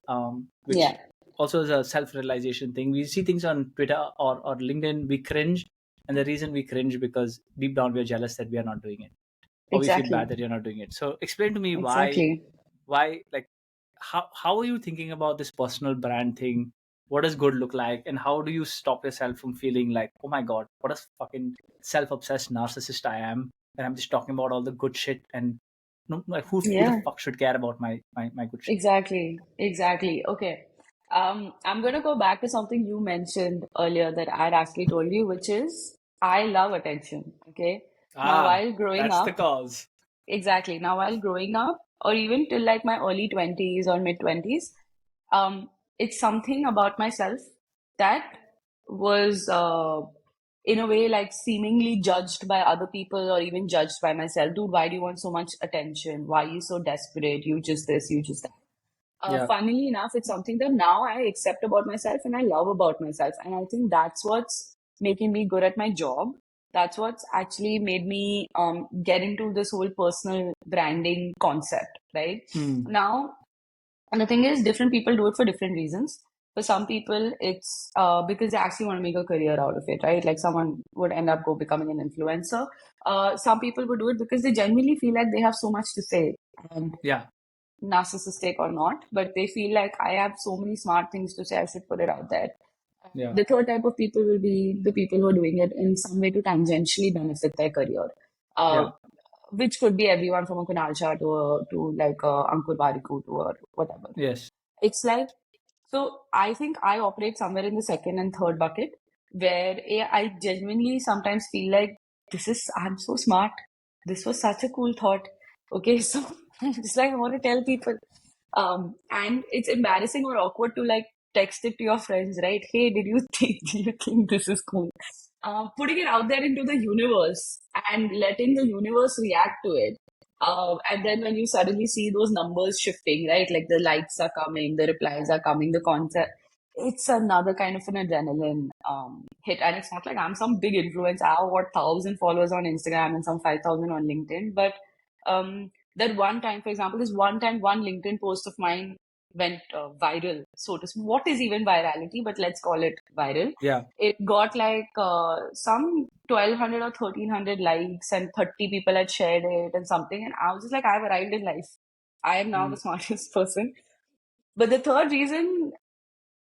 which Yeah. also is a self-realization thing. We see things on Twitter or LinkedIn, we cringe, and the reason we cringe because deep down we are jealous that we are not doing it, or we feel bad Exactly. that you're not doing it. So explain to me Exactly. why like how are you thinking about this personal brand thing? What does good look like, and how do you stop yourself from feeling like, oh my god, what a fucking self-obsessed narcissist I am, and I'm just talking about all the good shit, and no, like who the Yeah. fuck should care about my good shit? Exactly. Exactly. Okay. I'm gonna go back to something you mentioned earlier that I'd actually told you, which is I love attention. Okay. Now, Ah, while growing that's the up, cause. exactly. Now, while growing up, or even till like my early 20s or mid 20s, um, it's something about myself that was, in a way, like seemingly judged by other people or even judged by myself. Dude, why do you want so much attention? Why are you so desperate? You just this, you just that. Yeah. Funnily enough, it's something that now I accept about myself and I love about myself. And I think that's what's making me good at my job. That's what's actually made me get into this whole personal branding concept, right? Hmm. Now, and the thing is, different people do it for different reasons. For some people, it's because they actually want to make a career out of it, right? Like someone would end up becoming an influencer. Some people would do it because they genuinely feel like they have so much to say. And Yeah. narcissistic or not, but they feel like I have so many smart things to say, I should put it out there. Yeah. The third type of people will be the people who are doing it in some way to tangentially benefit their career, uh, Yeah. which could be everyone from a Kunal Shah to like Ankur Bariku to or whatever. Yes. It's like, so I think I operate somewhere in the second and third bucket where I genuinely sometimes feel like I'm so smart. This was such a cool thought. Okay, so it's like I want to tell people. And it's embarrassing or awkward to like text it to your friends, right? Hey, do you think this is cool? Putting it out there into the universe and letting the universe react to it. And then when you suddenly see those numbers shifting, right? Like the likes are coming, the replies are coming, the concept, it's another kind of an adrenaline hit. And it's not like I'm some big influencer. I have what 1,000 followers on Instagram and some 5,000 on LinkedIn. But that one time, for example, this one time, one LinkedIn post of mine went viral, so to speak. What is even virality? But let's call it viral. Yeah. It got like some 1,200 or 1,300 likes, and 30 people had shared it and something. And I was just like, I've arrived in life. I am now Hmm. the smartest person. But the third reason,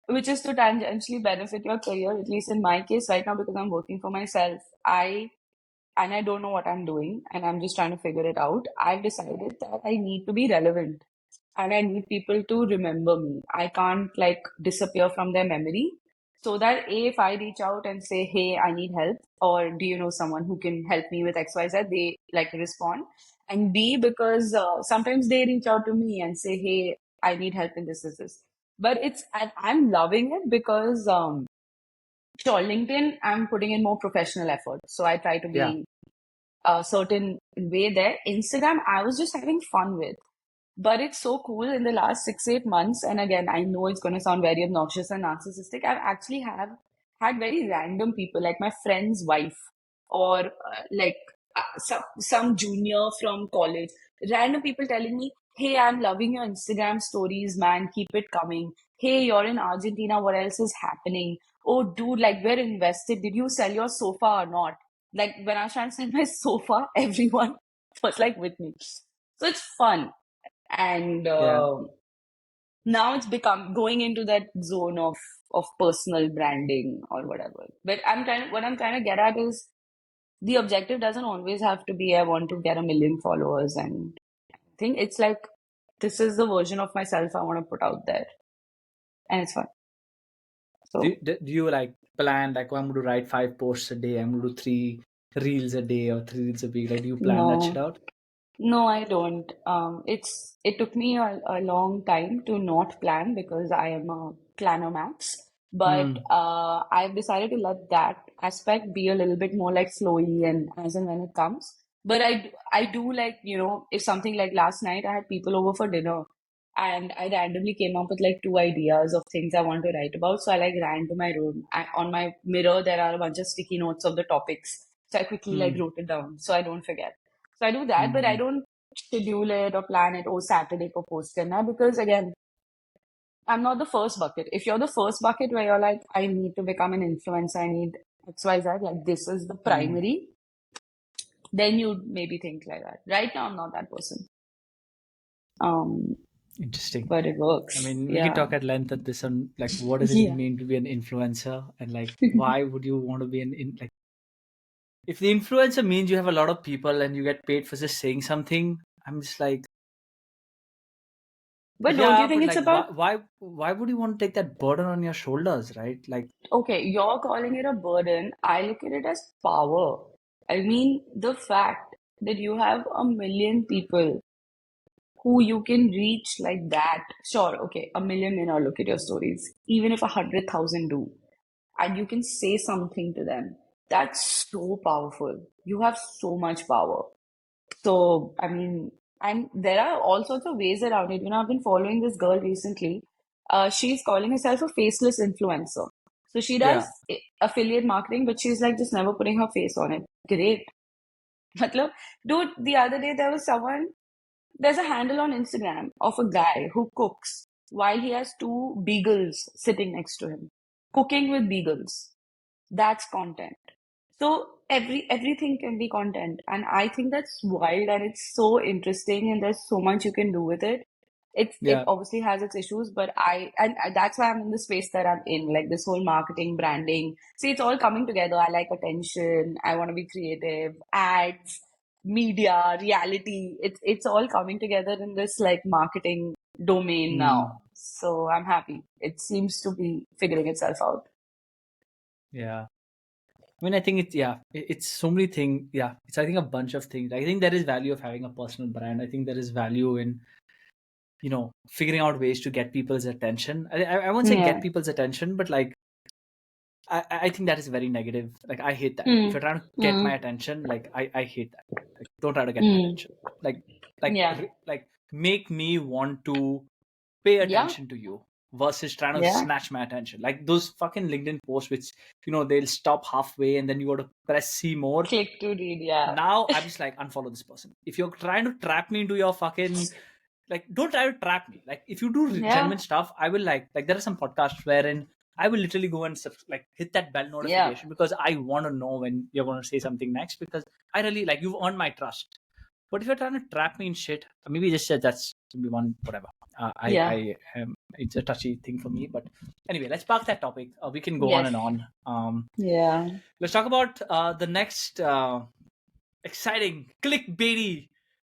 which is to tangentially benefit your career, at least in my case right now, because I'm working for myself, I don't know what I'm doing and I'm just trying to figure it out. I've decided that I need to be relevant and I need people to remember me. I can't like disappear from their memory. So that A, if I reach out and say, hey, I need help, or do you know someone who can help me with XYZ, they like respond. And B, because sometimes they reach out to me and say, hey, I need help in this. But and I'm loving it because, sure, LinkedIn, I'm putting in more professional effort. So I try to Yeah. be a certain way there. Instagram, I was just having fun with. But it's so cool in the last 6, 8 months. And again, I know it's going to sound very obnoxious and narcissistic. I've actually have had very random people, like my friend's wife, or like some junior from college, random people telling me, hey, I'm loving your Instagram stories, man. Keep it coming. Hey, you're in Argentina. What else is happening? Oh, dude, like we're invested. Did you sell your sofa or not? Like when I was trying to sell my sofa, everyone was like with me. So it's fun. And Yeah. now it's become going into that zone of personal branding or whatever. But what I'm trying to get at is the objective doesn't always have to be I want to get 1 million followers, and I think it's like this is the version of myself I want to put out there, and it's fun. So Do you like plan like, oh, I'm going to write 5 posts a day, I'm going to do 3 reels a day or 3 reels a week? Like, do you plan that shit no, out? no, I don't. It took me a long time to not plan because I am a planner max. But Hmm. I've decided to let that aspect be a little bit more like flowy and as and when it comes. But I do like, if something like last night I had people over for dinner and I randomly came up with like two ideas of things I want to write about. So I like ran to my room. On my mirror, there are a bunch of sticky notes of the topics. So I quickly like Hmm. wrote it down so I don't forget. So I do that, but I Hmm. don't schedule it or plan it. Oh, Saturday ko post karna, because again, I'm not the first bucket. If you're the first bucket where you're like, I need to become an influencer, I need XYZ, like this is the Hmm. primary, then you maybe think like that. Right now, I'm not that person. Um, Interesting. but it I works. mean, we can Yeah. talk at length at this on like what does it Yeah. mean to be an influencer, and like why would you want to be like if the influencer means you have a lot of people and you get paid for just saying something. I'm just like, But don't you yeah, think but it's like about, why would you want to take that burden on your shoulders, right? Like, okay, you're calling it a burden. I look at it as power. I mean, the fact that you have a million people who you can reach like that. Sure, okay, a million may not look at your stories. Even if 100,000 do, and you can say something to them, that's so powerful. You have so much power. So, I mean, and there are all sorts of ways around it. You know, I've been following this girl recently. She's calling herself a faceless influencer. So she does yeah, affiliate marketing, but she's like just never putting her face on it. Great. Matlab, dude, the other day there was someone, there's a handle on Instagram of a guy who cooks while he has two beagles sitting next to him. Cooking with beagles. That's content. So everything can be content, and I think that's wild and it's so interesting, and there's so much you can do with it. It yeah. obviously has its issues, but that's why I'm in the space that I'm in, like this whole marketing, branding. See, it's all coming together. I like attention. I want to be creative, ads, media, reality. It's all coming together in this like marketing domain Hmm. now. So I'm happy. It seems to be figuring itself out. Yeah. I mean, I think it's yeah, it's so many things. Yeah, it's I think a bunch of things. I think there is value of having a personal brand. I think there is value in figuring out ways to get people's attention. I won't say get Yeah. people's attention, but like I think that is very negative. Like I hate that. If Mm, you're trying to get my mm, attention, like I hate that. Like don't try to get my mm. attention. Like Yeah. like make me want to pay Yeah. attention to you versus trying to Yeah. snatch my attention. Like those fucking LinkedIn posts which they'll stop halfway and then you got to press see more. Click to read. Yeah. Now I'm just like unfollow this person. If you're trying to trap me into your fucking like don't try to trap me. Like if you do Yeah. genuine stuff, I will like there are some podcasts wherein I will literally go and like hit that bell Yeah. notification because I want to know when you're going to say something next because I really like you've earned my trust. But if you're trying to trap me in shit, maybe just said that's to be one whatever. Yeah. It's a touchy thing for me. But anyway, let's park that topic. We can go on Yes. and on. Yeah. Let's talk about the next exciting clickbaity.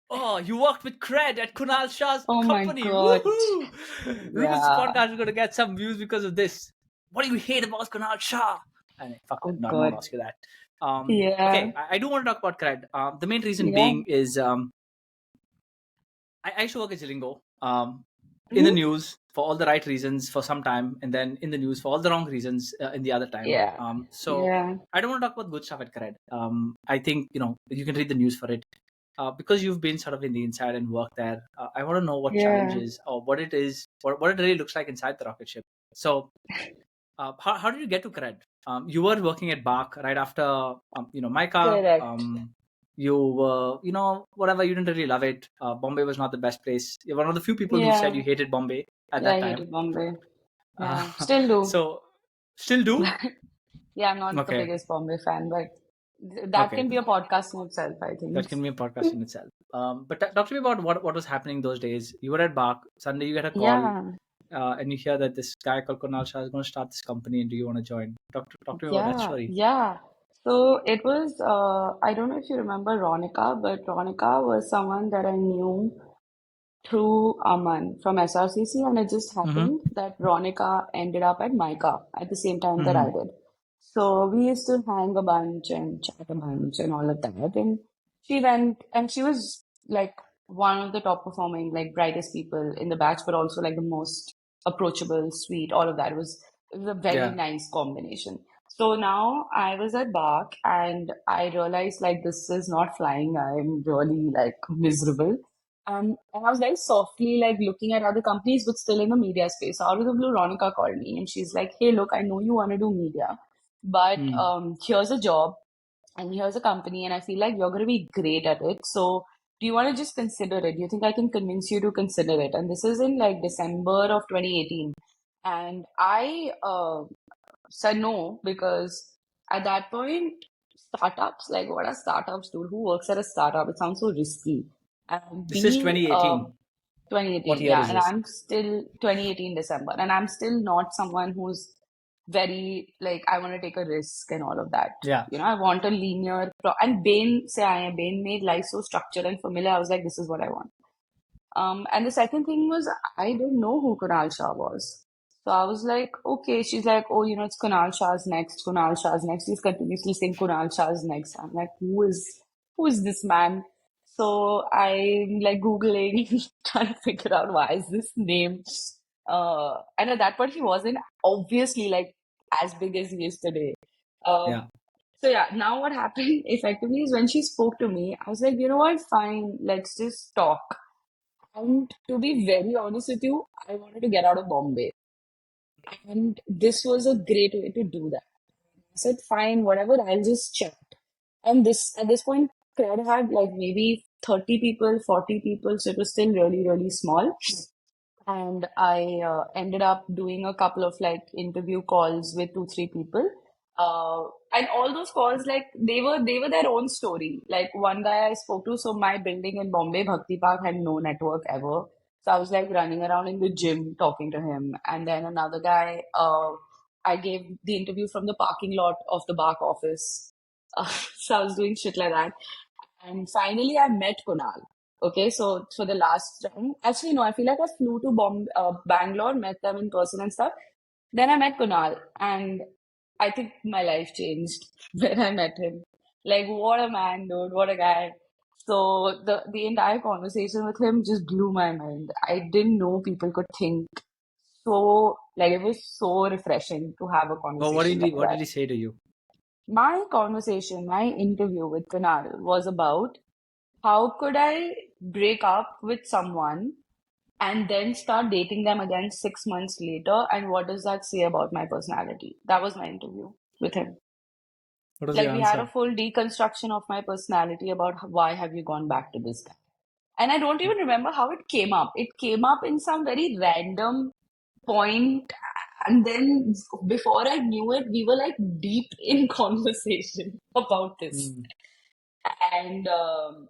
Oh, you worked with Cred at Kunal Shah's Oh my company. God. Woohoo! Ruben's Yeah. podcast is going to get some views because of this. What do you hate about Kunal Shah? And fuck Oh that. No, I'm not God. asking that. Yeah. Okay, I do want to talk about Cred. The main reason Yeah. being is I used to work at Zilingo in the Mhm. news for all the right reasons for some time, and then in the news for all the wrong reasons in the other time. Yeah. So Yeah. I don't want to talk about good stuff at Cred. I think you can read the news for it. Because you've been sort of in the inside and worked there, I want to know what Yeah. challenges or what it is, what it really looks like inside the rocket ship. So, how did you get to Cred? You were working at Bark right after, Micah. Correct. You were, whatever, you didn't really love it. Bombay was not the best place. You're one of the few people who said Yeah. you hated Bombay at Yeah. that I time. hated Bombay. Uh, Yeah. Still do. so, still do? Yeah. I'm not the Okay. biggest Bombay fan, but that Okay. can be a podcast in itself, I That think. can be a podcast in itself. But talk to me about what was happening those days. You were at Bark. Suddenly you get a call, Yeah. and you hear that this guy called Kunal Shah is going to start this company, and do you want to join? Talk to me about that Yeah, story. yeah. So it was, I don't know if you remember Ronica, but Ronica was someone that I knew through Aman from SRCC, and it just Mm-hmm. happened that Ronica ended up at Micah at the same time that I Mm-hmm. did. So we used to hang a bunch and chat a bunch and all of that. And she went, and she was like one of the top performing, like brightest people in the batch, but also like the most approachable, sweet, all of that. It was a very Yeah. nice combination. So now I was at Bark and I realized like this is not flying. I'm really like miserable. And I was like softly like looking at other companies, but still in the media space. Out of the blue, Ronica called me and she's like, "Hey, look, I know you want to do media, but Mm. here's a job and here's a company, and I feel like you're going to be great at it. So, do you want to just consider it? Do you think I can convince you to consider it?" And this is in like December of 2018. And I said no because at that point, startups, like what are startups, dude? Who works at a startup? It sounds so risky. And This is B, 2018. What 2018, year yeah, is and this? I'm still 2018 December, and I'm still not someone who's very like I want to take a risk and all of that. Yeah. I want a linear and Bain made life so structured and familiar. I was like, this is what I want. And the second thing was I didn't know who Kunal Shah was. So I was like, okay. She's like, oh, it's Kunal Shah's next. Kunal Shah's next. He's continuously saying Kunal Shah's next. I'm like, who is this man? So I'm like Googling, trying to figure out why is this name. And at that point, he wasn't obviously like as big as he is today. Yeah. Um, so yeah, now what happened effectively is when she spoke to me, I was like, you know what, fine, let's just talk. And to be very honest with you, I wanted to get out of Bombay. And this was a great way to do that. I said, fine, whatever, I'll just chat. And this at this point, Cred had like maybe 30 people, 40 people, so it was still really, really small. And I ended up doing a couple of like interview calls with two, three people. And all those calls, like they were their own story. Like one guy I spoke to, so my building in Bombay, Bhakti Park, had no network ever. So I was like running around in the gym talking to him. And then another guy, I gave the interview from the parking lot of the back office. So I was doing shit like that. And finally, I met Kunal. Okay, so for the last time, actually, no, I feel like I flew to Bangalore, met them in person and stuff. Then I met Kunal, and I think my life changed when I met him. Like, what a man, dude, what a guy. So the entire conversation with him just blew my mind. I didn't know people could think so, like, it was so refreshing to have a Oh, what conversation did he like what did that. he say to you? My interview with Kunal was about how could I break up with someone and then start dating them again 6 months later? And what does that say about my personality? That was my interview with him. What was Like your we had a answer? full deconstruction of my personality about why have you gone back to this guy. And I don't even remember how it came up. It came up in some very random point, and then before I knew it, we were like deep in conversation about this. Mm. And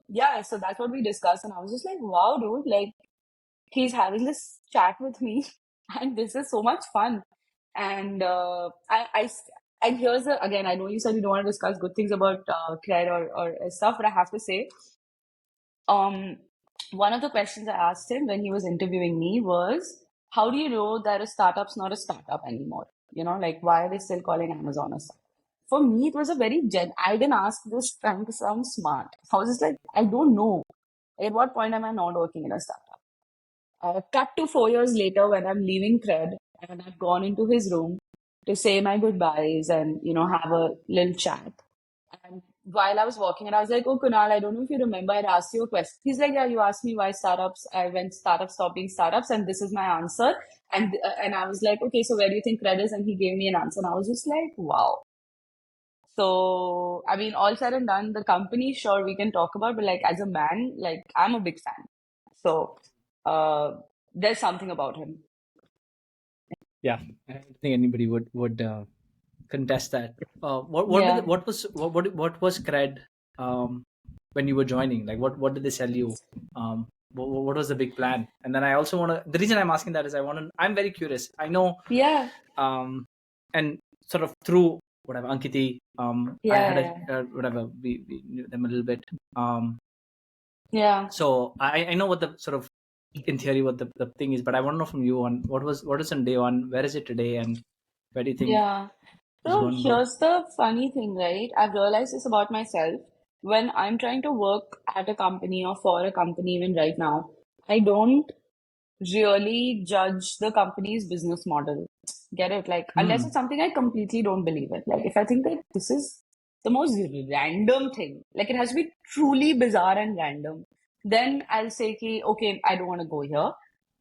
yeah, so that's what we discussed. And I was just like, wow, dude, like he's having this chat with me, and this is so much fun. And and here's again, I know you said you don't want to discuss good things about Cred or stuff, but I have to say, um, one of the questions I asked him when he was interviewing me was, how do you know that a startup's not a startup anymore? Like why are they still calling Amazon a startup? For me, it was a very I didn't ask this trying to sound smart. I was just like, I don't know. At what point am I not working in a startup? Cut to 4 years later when I'm leaving Cred and I've gone into his room to say my goodbyes and, have a little chat. And while I was walking and I was like, oh, Kunal, I don't know if you remember, I'd asked you a question. He's like, yeah, you asked me why startups, when startups stop being startups, and this is my answer. And I was like, okay, so where do you think Cred is? And he gave me an answer. And I was just like, wow. So, I mean, all said and done, the company, sure, we can talk about, but like as a man, like I'm a big fan. So, uh, there's something about him. Yeah, I don't think anybody would contest that. Yeah. What was Cred when you were joining? Like what did they sell you? What was the big plan? And then I also want to. The reason I'm asking that is I'm very curious. I know, Yeah. um, and sort of through whatever Ankiti, I Yeah. had Yeah. whatever we knew them a little bit. Um, Yeah. so I know what the sort of in theory what the thing is, but I want to know from you on what is on day one, where is it today, and where do you think Yeah. it's So going to go? here's the funny thing, right? I've realized this about myself. When I'm trying to work at a company or for a company, even right now, I don't really judge the company's business model. Get it? Like, unless it's Hmm. something I completely don't believe it. Like, if I think that this is the most random thing, like, it has to be truly bizarre and random. then I'll say, okay, I don't want to go here.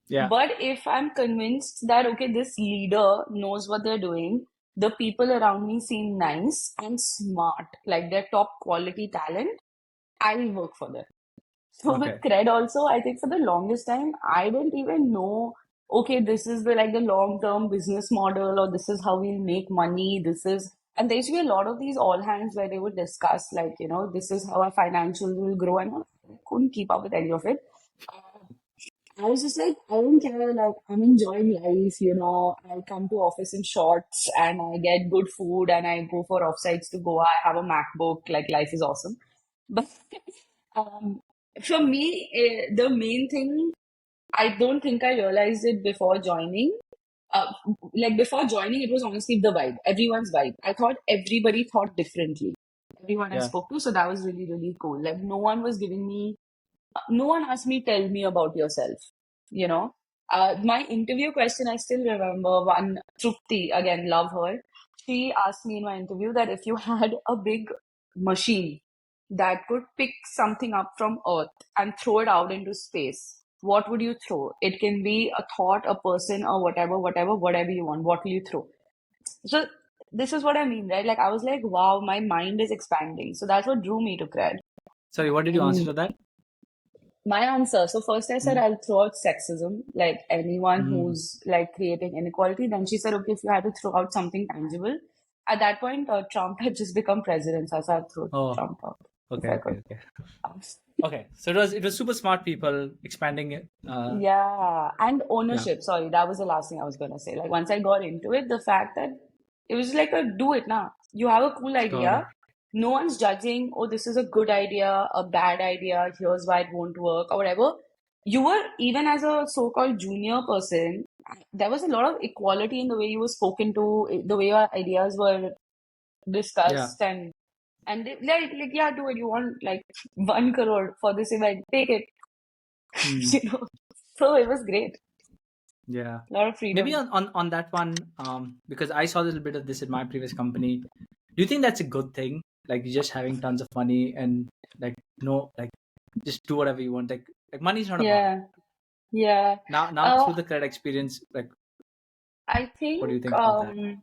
Yeah. But if I'm convinced that, okay, this leader knows what they're doing, the people around me seem nice and smart, like they're top quality talent, I will work for them. So with Okay. Cred also, I think for the longest time, I didn't even know, okay, this is the like the long-term business model, or this is how we'll make money. This is, and there used to be a lot of these all hands where they would discuss, like, this is how our financials will grow, and I couldn't keep up with any of it. I was just like, I don't care, like, I'm enjoying life. I come to office in shorts and I get good food and I go for offsites to Goa. I have a MacBook, like, life is awesome. But um, for me, the main thing, I don't think I realized it before joining. Uh, like, before joining, it was honestly the vibe, everyone's vibe. I thought everybody thought differently. Everyone I Yeah. spoke to, so that was really, really cool. Like, no one asked me, tell me about yourself. You know, my interview question, I still remember one, Trupti, again, love her. She asked me in my interview that if you had a big machine that could pick something up from Earth and throw it out into space, what would you throw? It can be a thought, a person, or whatever you want. What will you throw? So this is what I mean, right? Like I was like, wow, my mind is expanding. So that's what drew me to Cred. Sorry, what did you answer And to that? my answer. So first I said Mm. I'll throw out sexism, like anyone Mm. who's like creating inequality. Then she said, okay, if you had to throw out something tangible. At that point, Trump had just become president, so I said I'd throw Oh, Trump out if okay, I okay, could. okay. Okay. So it was super smart people expanding it. Yeah, and Yeah. ownership. Sorry, that was the last thing I was gonna say. Like once I got into it, the fact that it was like a do it now. You have a cool Got it. idea. No one's judging, oh, this is a good idea, a bad idea, here's why it won't work, or whatever. You were, even as a so-called junior person, there was a lot of equality in the way you were spoken to, the way your ideas were Yeah. discussed, and they, like, yeah, do it. You want like 1 crore for this event, take it. Mm. You know. So it was great. Yeah. A lot of Maybe freedom. on that one, because I saw a little bit of this in my previous company. Do you think that's a good thing? Like just having tons of money and like no, like just do whatever you want. Like money's not a bar. Yeah, yeah. Now Uh, through the credit experience, like I what do you think think about that?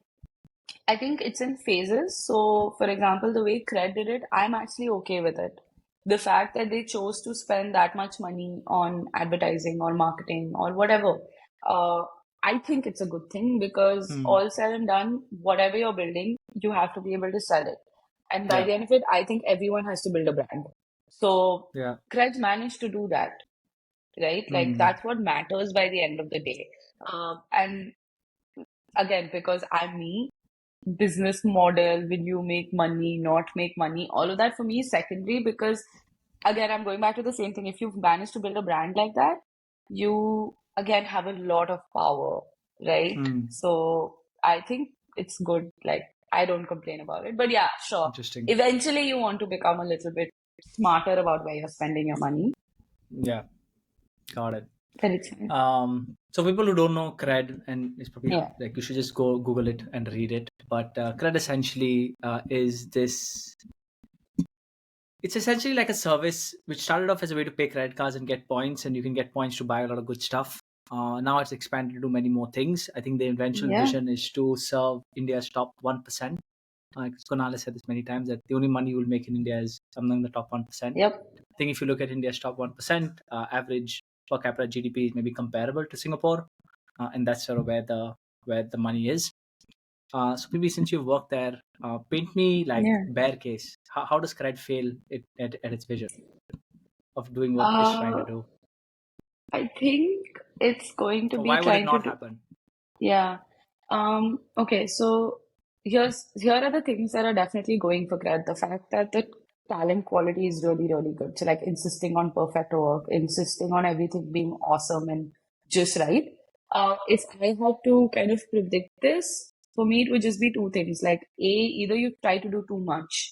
I think it's in phases. So, for example, the way Cred did it, I'm actually okay with it. The fact that they chose to spend that much money on advertising or marketing or whatever, uh, I think it's a good thing because Hmm. all said and done, whatever you're building, you have to be able to sell it. And by Yeah. the end of it, I think everyone has to build a brand. So, Yeah. Cred managed to do that, right? Like Hmm. that's what matters by the end of the day. And again, because I'm me, business model, will you make money, not make money, all of that for me is secondary because again, I'm going back to the same thing. If you've managed to build a brand like that, you again have a lot of power, right? Hmm. So I think it's good. Like I don't complain about it. But yeah, sure. Interesting. Eventually you want to become a little bit smarter about where you're spending your money. Yeah. Got it. Then it's fine. So people who don't know cred, and it's probably Yeah. like you should just go Google it and read it. But cred essentially is this. It's essentially like a service which started off as a way to pay credit cards and get points, and you can get points to buy a lot of good stuff. Now it's expanded to do many more things. I think the eventual Yeah. vision is to serve India's top 1%. Kunal has said this many times that the only money you will make in India is among the top 1%. Yep. I think if you look at India's top 1%, average per capita GDP is maybe comparable to Singapore, and that's sort of where the money is. So maybe since you've worked there, paint me like Yeah. bear case. How does Cred fail at its vision of doing what it's trying to Uh, do? I think it's going to Or be why would it trying to not do. happen? Yeah. Okay, so here are the things that are definitely going for Cred. The fact that the talent quality is really, really good. So like insisting on perfect work, insisting on everything being awesome and just right. If I had to kind of predict this, for me it would just be two things. Like A, either you try to do too much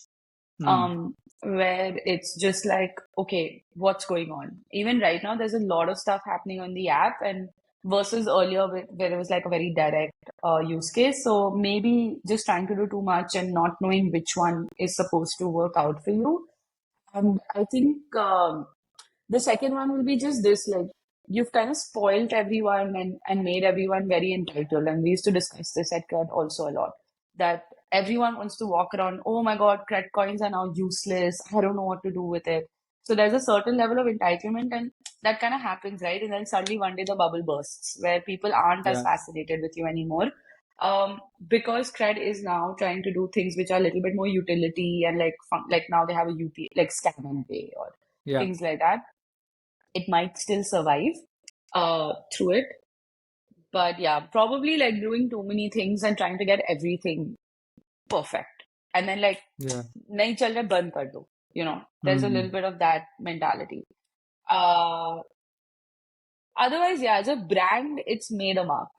Hmm. um, where it's just like, okay, what's going on? Even right now, there's a lot of stuff happening on the app, and versus earlier where it was like a very direct use case. So maybe just trying to do too much and not knowing which one is supposed to work out for you. And I think The second one will be just this, like you've kind of spoilt everyone and made everyone very entitled. And we used to discuss this at Cred also a lot, that everyone wants to walk around, oh my God, Cred coins are now useless. I don't know what to do with it. So there's a certain level of entitlement, and that kind of happens, right? And then suddenly one day the bubble bursts where people aren't as Yeah, fascinated with you anymore. Because Cred is now trying to do things which are a little bit more utility and like like now they have a UP like scan and pay or yeah, things like that. It might still survive through it. But yeah, probably like doing too many things and trying to get everything perfect. And then like, yeah. nahi chal raha, band kar do. There's a little Hmm. bit of that mentality. Uh, Otherwise, yeah, as a brand, it's made a mark.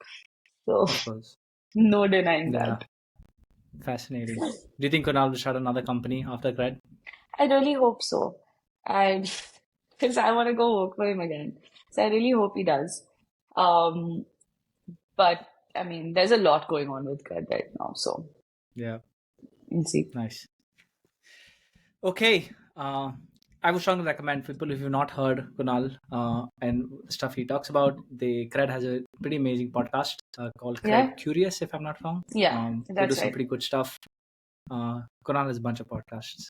So Of course. no denying Yeah, that. fascinating. Do you think Kunal will start another company after grad? I really hope so. I, because I want to go work for him again. So I really hope he does. Um, but I mean, there's a lot going on with Cred right now, so Yeah, we'll see. nice. Okay. I would strongly recommend people if you've not heard Kunal and stuff he talks about. The Cred has a pretty amazing podcast called Cred Yeah, Curious, if I'm not wrong. yeah, They do that's some right. pretty good stuff. Kunal has a bunch of podcasts.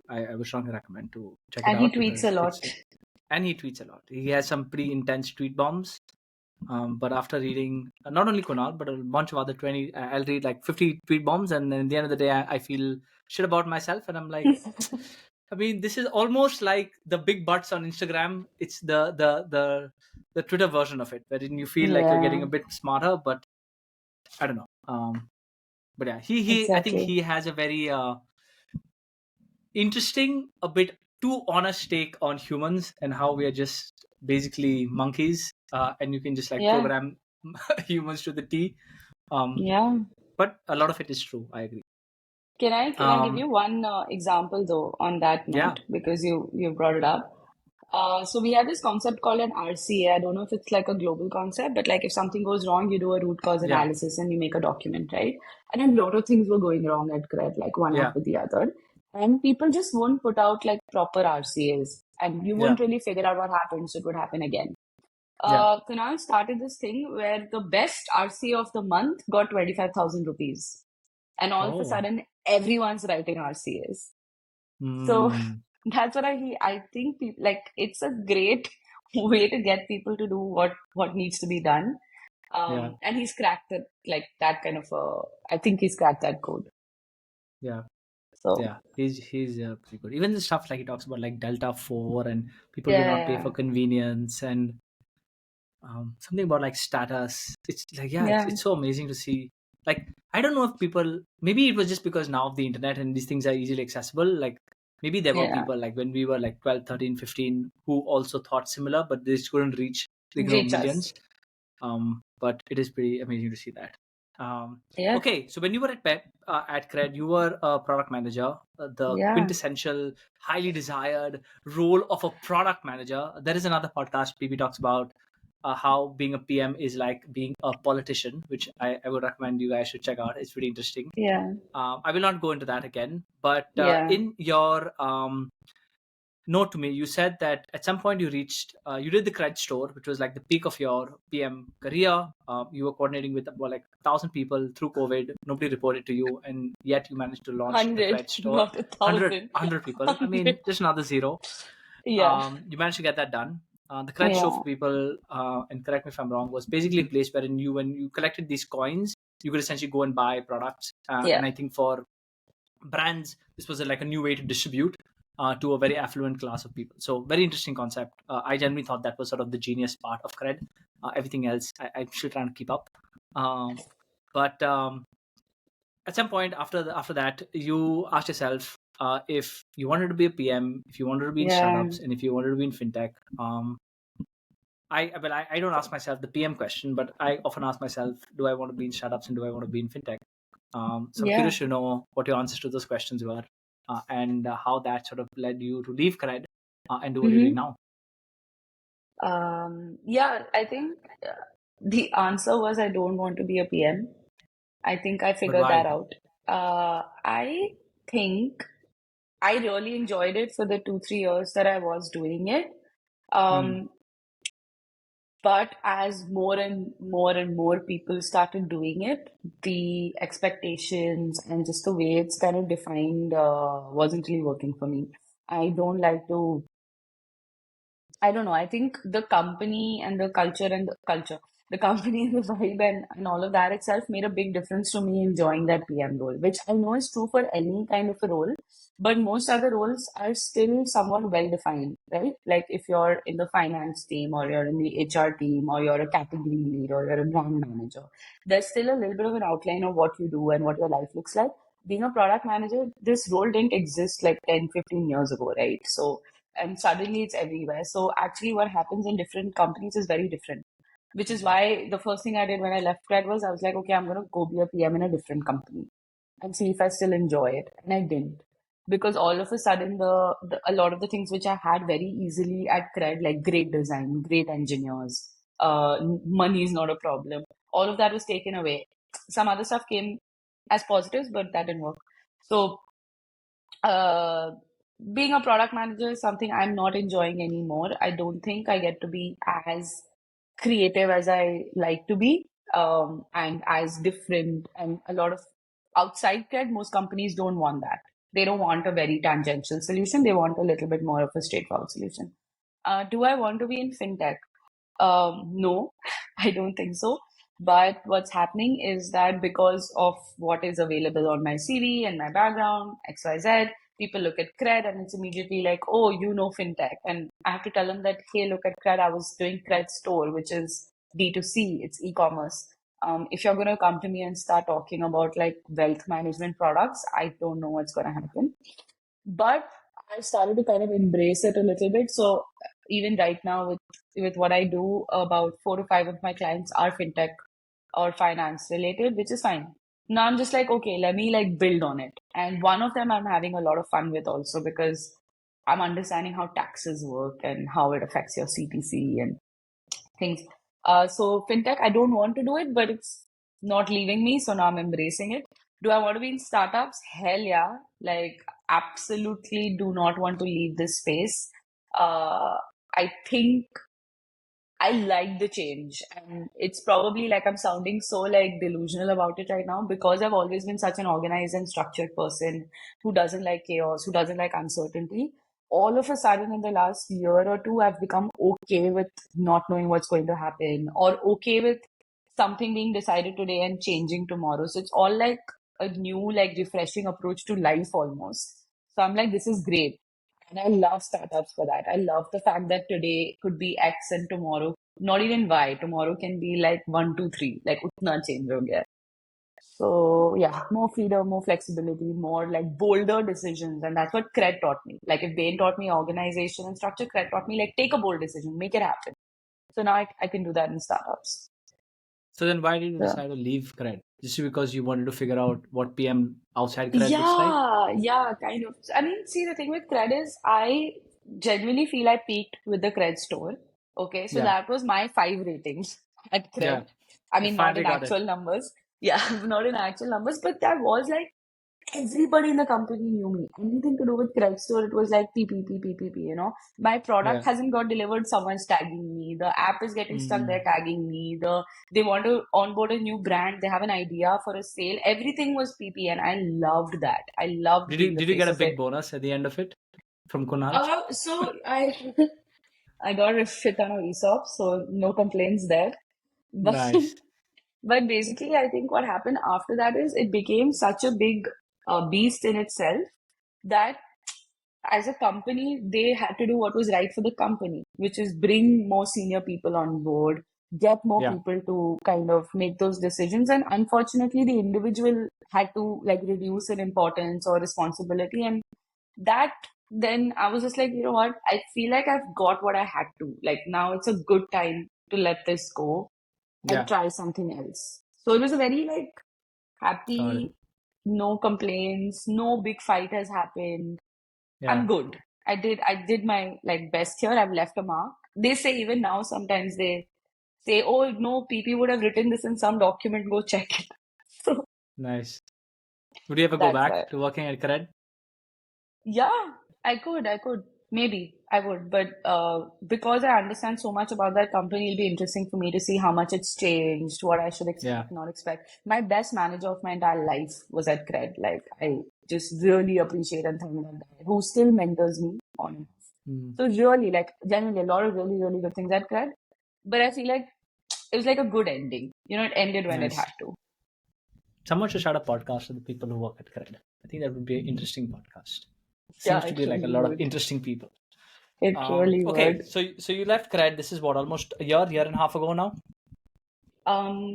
I would strongly recommend to check it And he out tweets a because lot. and he tweets a lot. He has some pretty intense tweet bombs. But after reading not only Kunal but a bunch of other 20, I'll read like 50 tweet bombs, and then at the end of the day, I feel shit about myself, and I'm like, I mean, this is almost like the big butts on Instagram. It's the Twitter version of it, wherein you feel like you're getting Yeah, a bit smarter, but I don't know. But yeah, he I think exactly. he has a very interesting, a bit too honest take on humans and how we are just basically monkeys, and you can just like Yeah, program humans to the T. Um, yeah. but a lot of it is true. I agree. Can I give you one example though on that Yeah, note because you brought it up. So we have this concept called an RCA. I don't know if it's like a global concept, but like if something goes wrong, you do a root cause yeah, analysis and you make a document, right? And a lot of things were going wrong at Cred, like one yeah, after the other. And people just won't put out like proper RCAs, and you yeah, wouldn't really figure out what happened, so it would happen again. yeah. Kunal started this thing where the best RCA of the month got 25,000 rupees. And all of a Oh, sudden, everyone's writing RCAs. So hmm. that's what I think people like it's a great way to get people to do what needs to be done. Yeah, And he's cracked it like that kind of I think he's cracked that code. yeah, So yeah. He's pretty good. Even the stuff like he talks about like Delta 4 and people do not pay yeah, for convenience, and something about like status. It's like, yeah, yeah, it's so amazing to see. Like, I don't know if people, maybe it was just because now of the internet and these things are easily accessible. Like, maybe there were yeah. people like when we were like 12, 13, 15 who also thought similar, but they just couldn't reach, Reach us. millions. But it is pretty amazing to see that. Yeah, Okay, so when you were at Cred, you were a product manager, the yeah, quintessential, highly desired role of a product manager. There is another podcast PB talks about how being a PM is like being a politician, which I would recommend you guys should check out. It's pretty interesting. yeah, I will not go into that again, but yeah, in your note to me, you said that at some point you reached, you did the Cred store, which was like the peak of your PM career. You were coordinating with about like 1,000 people through COVID. Nobody reported to you, and yet you managed to launch the 100, Cred store. not a 100, thousand. 100 people. I 100. mean, just another zero. Yeah, You managed to get that done. The Cred store yeah, for people, and correct me if I'm wrong, was basically a place wherein when you collected these coins, you could essentially go and buy products. And yeah, I think for brands, this was like a new way to distribute to a very affluent class of people. So very interesting concept. I generally thought that was sort of the genius part of Cred. Everything else, I'm still trying to keep up. Um, but at some point after that, you asked yourself if you wanted to be a PM, if you wanted to be in yeah. startups, and if you wanted to be in fintech. I don't ask myself the PM question, but I often ask myself, do I want to be in startups and do I want to be in fintech? So I'm Yeah. curious to know what your answers to those questions were, and how that sort of led you to leave Cred and do what you're doing Mm-hmm. now. Yeah, I think the answer was I don't want to be a PM. I think I But figured that why? out. I think I really enjoyed it for the 2, 3 years that I was doing it. Mm. But as more and more and more people started doing it, the expectations and just the way it's kind of defined wasn't really working for me. I don't like to I don't know. I think the company and the company and the vibe and all of that itself made a big difference to me enjoying that PM role, which I know is true for any kind of a role, but most other roles are still somewhat well defined, right? Like if you're in the finance team or you're in the HR team or you're a category lead or you're a brand manager, there's still a little bit of an outline of what you do and what your life looks like. Being a product manager, this role didn't exist like 10, 15 years ago, right? So and suddenly it's everywhere. So actually, what happens in different companies is very different. Which is why the first thing I did when I left Cred was I was like, okay, I'm gonna go be a PM in a different company and see if I still enjoy it. And I didn't. Because all of a sudden a lot of the things which I had very easily at Cred, like great design, great engineers, money is not a problem. All of that was taken away. Some other stuff came as positives, but that didn't work. So uh, being a product manager is something I'm not enjoying anymore. I don't think I get to be as creative as I like to be, and as different. And a lot of outside Cred, most companies don't want that. They don't want a very tangential solution. They want a little bit more of a straightforward solution. Do I want to be in fintech? No, I don't think so. But what's happening is that because of what is available on my CV and my background, XYZ, people look at Cred and it's immediately like, oh, you know fintech. And I have to tell them that, hey, look at Cred. I was doing Cred Store, which is D2C, it's e-commerce. If you're going to come to me and start talking about like wealth management products, I don't know what's going to happen. But I started to kind of embrace it a little bit. So even right now with what I do, about 4 to 5 of my clients are fintech or finance related, which is fine. Now I'm just like, okay, let me like build on it. And one of them I'm having a lot of fun with also because I'm understanding how taxes work and how it affects your CTC and things. So fintech, I don't want to do it, but it's not leaving me. So now I'm embracing it. Do I want to be in startups? Hell yeah. Like, absolutely do not want to leave this space. I think I like the change, and it's probably like I'm sounding so like delusional about it right now because I've always been such an organized and structured person who doesn't like chaos, who doesn't like uncertainty. All of a sudden, in the last year or two, I've become okay with not knowing what's going to happen or okay with something being decided today and changing tomorrow. So it's all like a new, like refreshing approach to life almost. So I'm like, this is great. And I love startups for that. I love the fact that today could be X and tomorrow, not even Y. Tomorrow can be like 1, 2, 3. Like utna change ho gaya. So yeah, more freedom, more flexibility, more like bolder decisions. And that's what Cred taught me. Like if Bain taught me organization and structure, Cred taught me like take a bold decision, make it happen. So now I can do that in startups. So then why did you Yeah. decide to leave Cred? Just because you wanted to figure out what PM outside Cred looks like? Yeah, kind of. I mean, see, the thing with Cred is I genuinely feel I peaked with the Cred store. Okay, so Yeah. that was my 5 ratings at Yeah. Cred. I You mean, not finally in got it. actual numbers. Yeah, not in actual numbers, but that was like everybody in the company knew me. Anything to do with Craig Store, it was like PPP. My product Yeah. hasn't got delivered, someone's tagging me. The app is getting stuck, they're Mm. tagging me. They want to onboard a new brand, they have an idea for a sale. Everything was PP, and I loved that. I loved Did you being the did you get face a of it. big bonus at the end of it from Kunal? So I got a shit ton of ESOPs, so no complaints there. But Nice. but basically, I think what happened after that is it became such a big beast in itself that as a company, they had to do what was right for the company, which is bring more senior people on board, get more Yeah. people to kind of make those decisions. And unfortunately, the individual had to like reduce in importance or responsibility. And that then I was just like, you know what? I feel like I've got what I had to. Like now it's a good time to let this go and Yeah. try something else. So it was a very like Got it. happy, no complaints, no big fight has happened. Yeah. I'm good. I did my like best here. I've left a mark. They say even now sometimes they say, oh no, PP would have written this in some document, go check it. So Nice. Would you ever go that's why. back to working at Cred? Yeah, I could. Maybe I would, but because I understand so much about that company, it'll be interesting for me to see how much it's changed, what I should Yeah. expect, not expect. My best manager of my entire life was at Cred. Like, I just really appreciate and thank that guy who still mentors me on and off. Mm. So really, like, genuinely, a lot of really, really good things at Cred. But I feel like it was like a good ending. You know, it ended when it Nice. had to. Someone should start a podcast with the people who work at Cred. I think that would be an interesting podcast. Yeah, Seems to it be like a really lot of would. interesting people. It really Okay, would. so you left Cred. This is what, almost a year and a half ago now.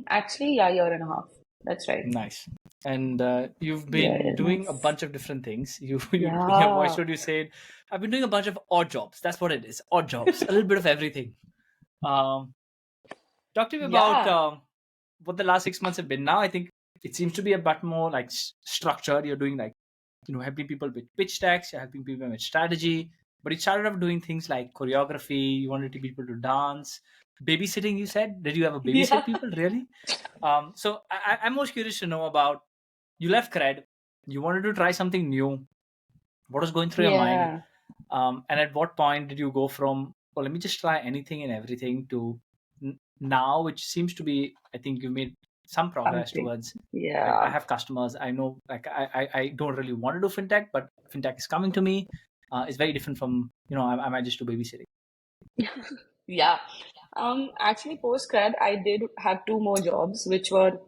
Actually, yeah, year and a half. That's right. Nice. And you've Year been and a doing a half. bunch of different things. In your voice Yeah. note you said, I've been doing a bunch of odd jobs. That's what it is. Odd jobs. A little bit of everything. Um, Talk to me about Yeah. what the last 6 months have been. Now I think it seems to be a bit more like structured. You're doing like, helping people with pitch decks. You're helping people with strategy. But you started off doing things like choreography. You wanted people to dance, babysitting. You said, did you ever babysit Yeah. people? Really? So I'm most curious to know about, you left Cred, you wanted to try something new. What was going through your mind? Yeah. And at what point did you go from, well, let me just try anything and everything, to now, which seems to be, I think you made some progress Something. towards, like, I Yeah. have customers. I know, like, I don't really want to do fintech, but fintech is coming to me. It's very different from, I might just do babysitting. Yeah. Actually, post grad, I did have two more jobs, which were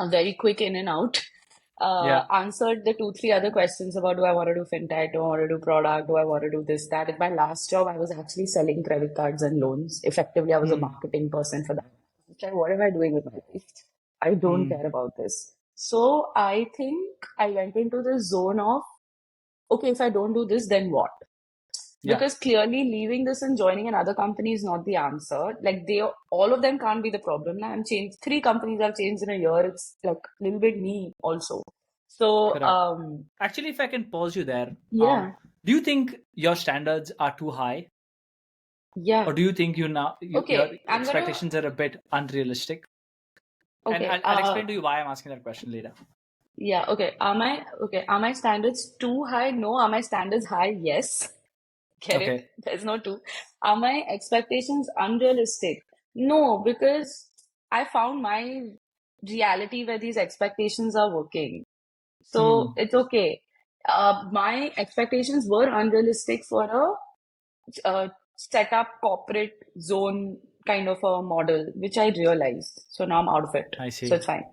very quick in and out. Yeah. Answered the two, three other questions about do I want to do fintech, do I want to do product, do I want to do this, that. In my last job, I was actually selling credit cards and loans. Effectively, I was a Hmm. marketing person for that. It's like, what am I doing with my life? I don't Hmm. care about this. So I think I went into the zone of, okay, if I don't do this, then what? Yeah. Because clearly leaving this and joining another company is not the answer. Like they all of them can't be the problem. Now I'm changed three companies I've changed in a year. It's like a little bit me also. So Correct. Actually, if I can pause you there, yeah, do you think your standards are too high, yeah. or do you think your Okay, I'm gonna expectations are a bit unrealistic? And okay, I'll explain to you why I'm asking that question later. yeah, okay. Are my standards too high? No. Are my standards high? Yes. Get it? Okay. There's no two. Are my expectations unrealistic? No, because I found my reality where these expectations are working. So Hmm. it's okay. My expectations were unrealistic for a setup corporate zone kind of a model, which I realized. So now I'm out of it. I So see. it's fine.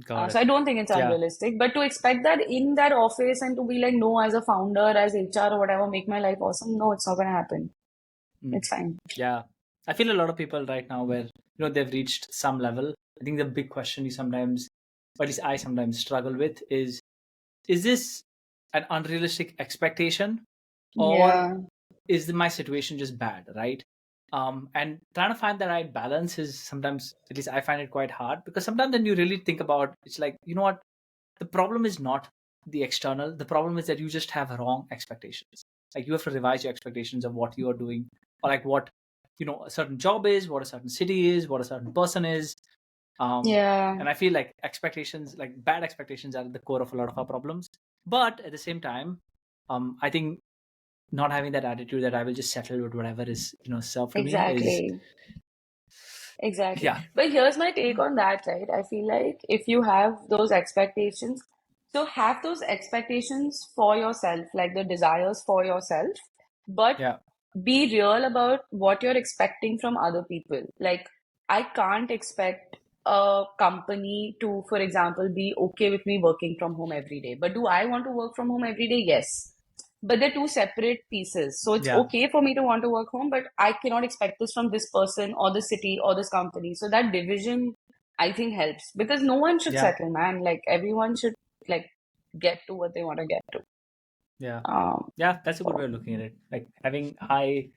Got So it. I don't think it's Yeah. unrealistic, but to expect that in that office and to be like, no, as a founder, as HR or whatever, make my life awesome. No, it's not gonna happen. Mm. It's fine. Yeah. I feel a lot of people right now where, they've reached some level. I think the big question you sometimes, or at least I sometimes struggle with, is this an unrealistic expectation, or Yeah. is my situation just bad, right? And trying to find the right balance is sometimes, at least I find it quite hard, because sometimes when you really think about, it's like, what, the problem is not the external. The problem is that you just have wrong expectations. Like, you have to revise your expectations of what you are doing, or like what, a certain job is, what a certain city is, what a certain person is. Yeah. And I feel like expectations, like bad expectations, are at the core of a lot of our problems. But at the same time, I think not having that attitude that I will just settle with whatever is, served to me is, Exactly. Exactly. yeah. But here's my take on that, right? I feel like if you have those expectations, so have those expectations for yourself, like the desires for yourself, but Yeah. be real about what you're expecting from other people. Like, I can't expect a company to, for example, be okay with me working from home every day. But do I want to work from home every day? Yes. But they're two separate pieces. So it's Yeah. okay for me to want to work home, but I cannot expect this from this person or the city or this company. So that division, I think, helps because no one should Yeah. settle, man. Like everyone should like get to what they want to get to. Yeah. Um, Yeah. That's a good way so of looking at it. Like having high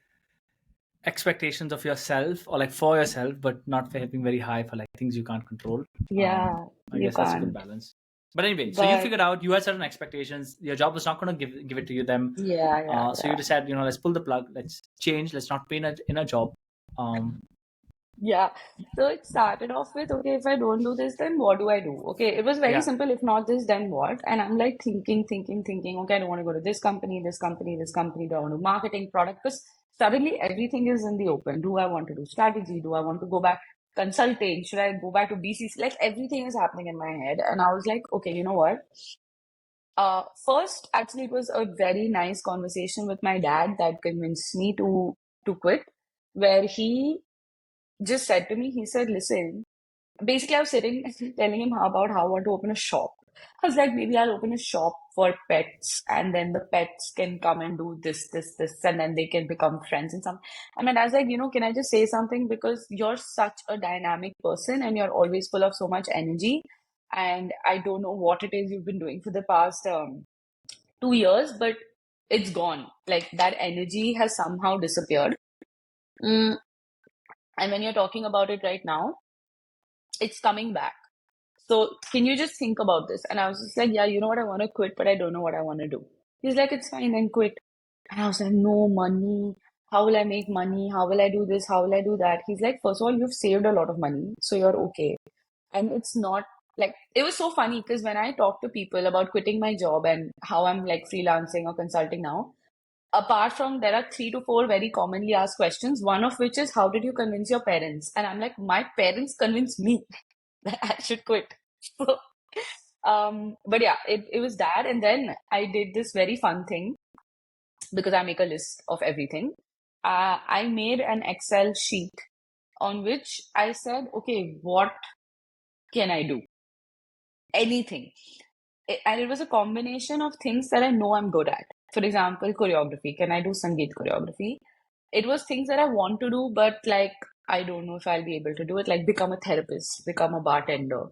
expectations of yourself, or like for yourself, but not for having very high for like things you can't control. yeah, I you guess that's a good can't. balance. But anyway, so you But figured out you had certain expectations. Your job was not going to give it to you them. yeah, yeah, So you yeah. decided, let's pull the plug. Let's change. Let's not be in a job. Um, Yeah. So it started off with, okay, if I don't do this, then what do I do? Okay, it was very Yeah. simple. If not this, then what? And I'm like thinking, okay, I don't want to go to this company, this company, this company. Do I want to do marketing, product? Because suddenly everything is in the open. Do I want to do strategy? Do I want to go back consulting? Should I go back to BCC? Like everything is happening in my head. And I was like, okay, you know what? First, actually, it was a very nice conversation with my dad that convinced me to quit, where he just said to me, he said, listen, basically I was sitting telling him about how I want to open a shop. I was like, maybe I'll open a shop for pets and then the pets can come and do this, and then they can become friends and some. I mean, I was like, can I just say something? Because you're such a dynamic person and you're always full of so much energy. And I don't know what it is you've been doing for the past 2 years, but it's gone. Like that energy has somehow disappeared. Mm, and when you're talking about it right now, it's coming back. So can you just think about this? And I was just like, yeah, you know what? I want to quit, but I don't know what I want to do. He's like, it's fine, then quit. And I was like, no money. How will I make money? How will I do this? How will I do that? He's like, first of all, you've saved a lot of money, so you're okay. And it's not like it was so funny because when I talk to people about quitting my job and how I'm like freelancing or consulting now, apart from there are 3 to 4 very commonly asked questions, one of which is, how did you convince your parents? And I'm like, my parents convinced me that I should quit. So, but yeah, it was that. And then I did this very fun thing because I make a list of everything. I made an Excel sheet on which I said, okay, what can I do? Anything. And it was a combination of things that I know I'm good at. For example, choreography. Can I do Sangeet choreography? It was things that I want to do, but like I don't know if I'll be able to do it. Like become a therapist, become a bartender,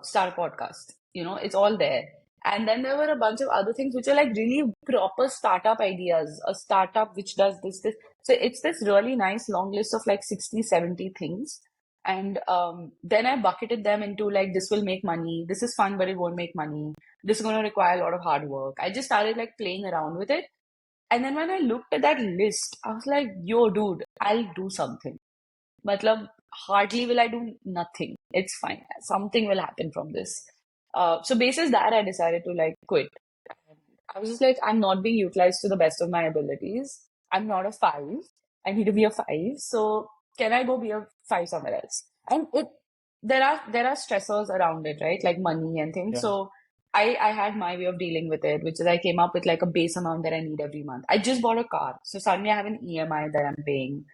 start a podcast. It's all there. And then there were a bunch of other things which are like really proper startup ideas. A startup which does this. So it's this really nice long list of like 60, 70 things. And then I bucketed them into like, this will make money. This is fun, but it won't make money. This is going to require a lot of hard work. I just started like playing around with it. And then when I looked at that list, I was like, yo, dude, I'll do something. Matlab, hardly will I do nothing. It's fine. Something will happen from this. So basis that, I decided to like quit. I was just like, I'm not being utilized to the best of my abilities. I'm not a five. I need to be a five. So can I go be a five somewhere else? And there are stressors around it, right? Like money and things. Yeah. So I had my way of dealing with it, which is I came up with like a base amount that I need every month. I just bought a car. So suddenly I have an EMI that I'm paying,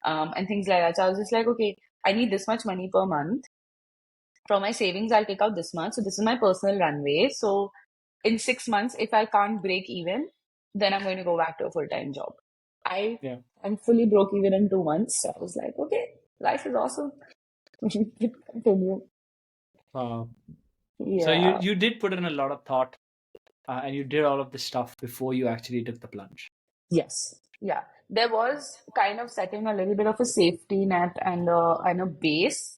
and things like that. So I was just like, okay, I need this much money per month. From my savings, I'll take out this much. So this is my personal runway. So in 6 months, if I can't break even, then I'm going to go back to a full-time job. I Yeah. am fully broke even in 2 months. So I was like, okay, life is awesome. We should continue. Uh, so you Yeah. you did put in a lot of thought, and you did all of this stuff before you actually took the plunge. Yes. Yeah. There was kind of setting a little bit of a safety net and a base,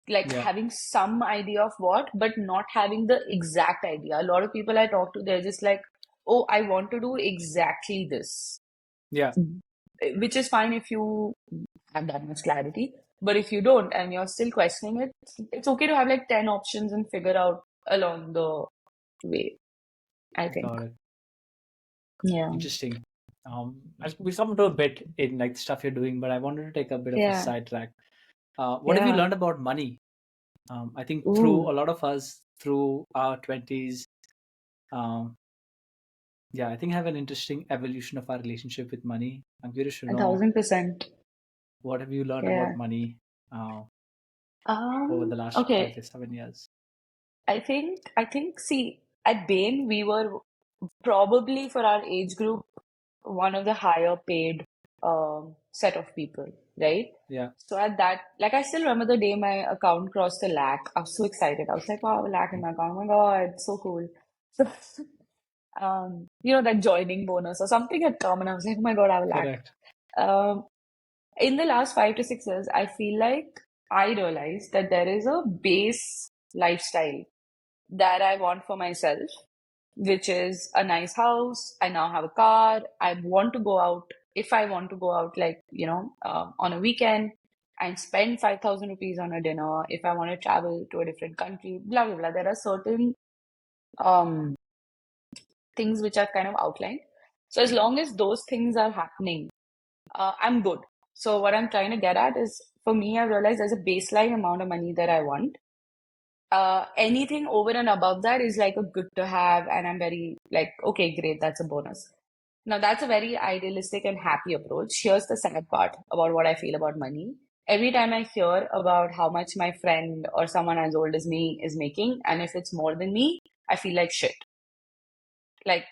like Yeah. having some idea of what, but not having the exact idea. A lot of people I talk to, they're just like, oh, I want to do exactly this, Yeah. which is fine if you have that much clarity. But if you don't and you're still questioning it, it's okay to have like 10 options and figure out along the way, I think. Got it. Yeah. Interesting. We come to a bit in like the stuff you're doing, but I wanted to take a bit of a Yeah. sidetrack. What have you Yeah. learned about money? I think through Ooh, a lot of us through our 20s, um, yeah, I think I have an interesting evolution of our relationship with money. I'm curious to a know, 1000%. what have you learned about Yeah. money over the last five Okay. to 7 years? I think, see, at Bain, we were probably for our age group, one of the higher paid set of people, right? Yeah. So at that, like I still remember the day my account crossed a lakh. I was so excited. I was like, wow, a lakh in my account. Oh my God, so cool. So, that joining bonus or something had come, and I was like, oh my God, I have a lakh. Correct. Um, in the last 5 to 6 years, I feel like I realized that there is a base lifestyle that I want for myself, which is a nice house. I now have a car. I want to go out if I want to go out, like, on a weekend. and spend 5,000 rupees on a dinner, if I want to travel to a different country, blah, blah, blah. There are certain um, things which I've kind of outlined. So as long as those things are happening, I'm good. So what I'm trying to get at is, for me, I realized there's a baseline amount of money that I want. Anything over and above that is like a good to have, and I'm very like, okay, great, that's a bonus. Now, that's a very idealistic and happy approach. Here's the sad part about what I feel about money. Every time I hear about how much my friend or someone as old as me is making, and if it's more than me, I feel like shit. Like,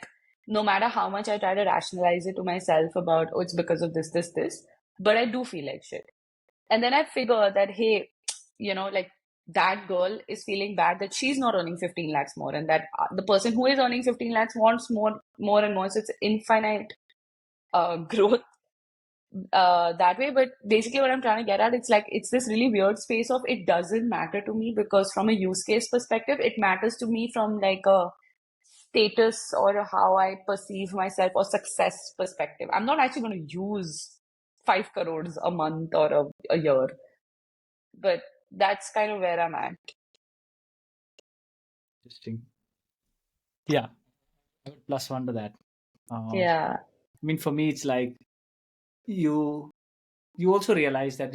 no matter how much I try to rationalize it to myself about, oh, it's because of this, this, this, but I do feel like shit. And then I figure that, hey, like that girl is feeling bad that she's not earning 15 lakhs more, and that the person who is earning 15 lakhs wants more, more and more. So it's infinite growth that way. But basically, what I'm trying to get at, it's like it's this really weird space of it doesn't matter to me because from a use case perspective, it matters to me from like a status or how I perceive myself or success perspective. I'm not actually going to use 5 crores a month or a year, but that's kind of where I'm at. Interesting. Yeah, I would plus one to that. Yeah, I mean, for me, it's like you you also realize that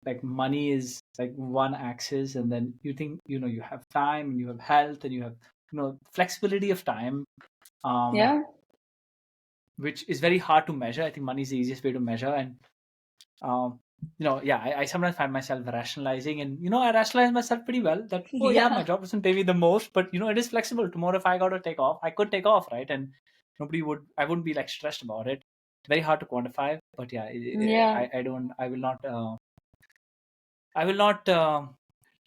like money is like one axis, and then you think you have time and you have health and you have flexibility of time, um, yeah, which is very hard to measure. I think money is the easiest way to measure, and um, yeah, I sometimes find myself rationalizing, and I rationalize myself pretty well that, oh yeah, my yeah, job doesn't pay me the most, but it is flexible. Tomorrow, if I got to take off, I could take off, right? And I wouldn't be like stressed about it. Very hard to quantify, but yeah, yeah, I will not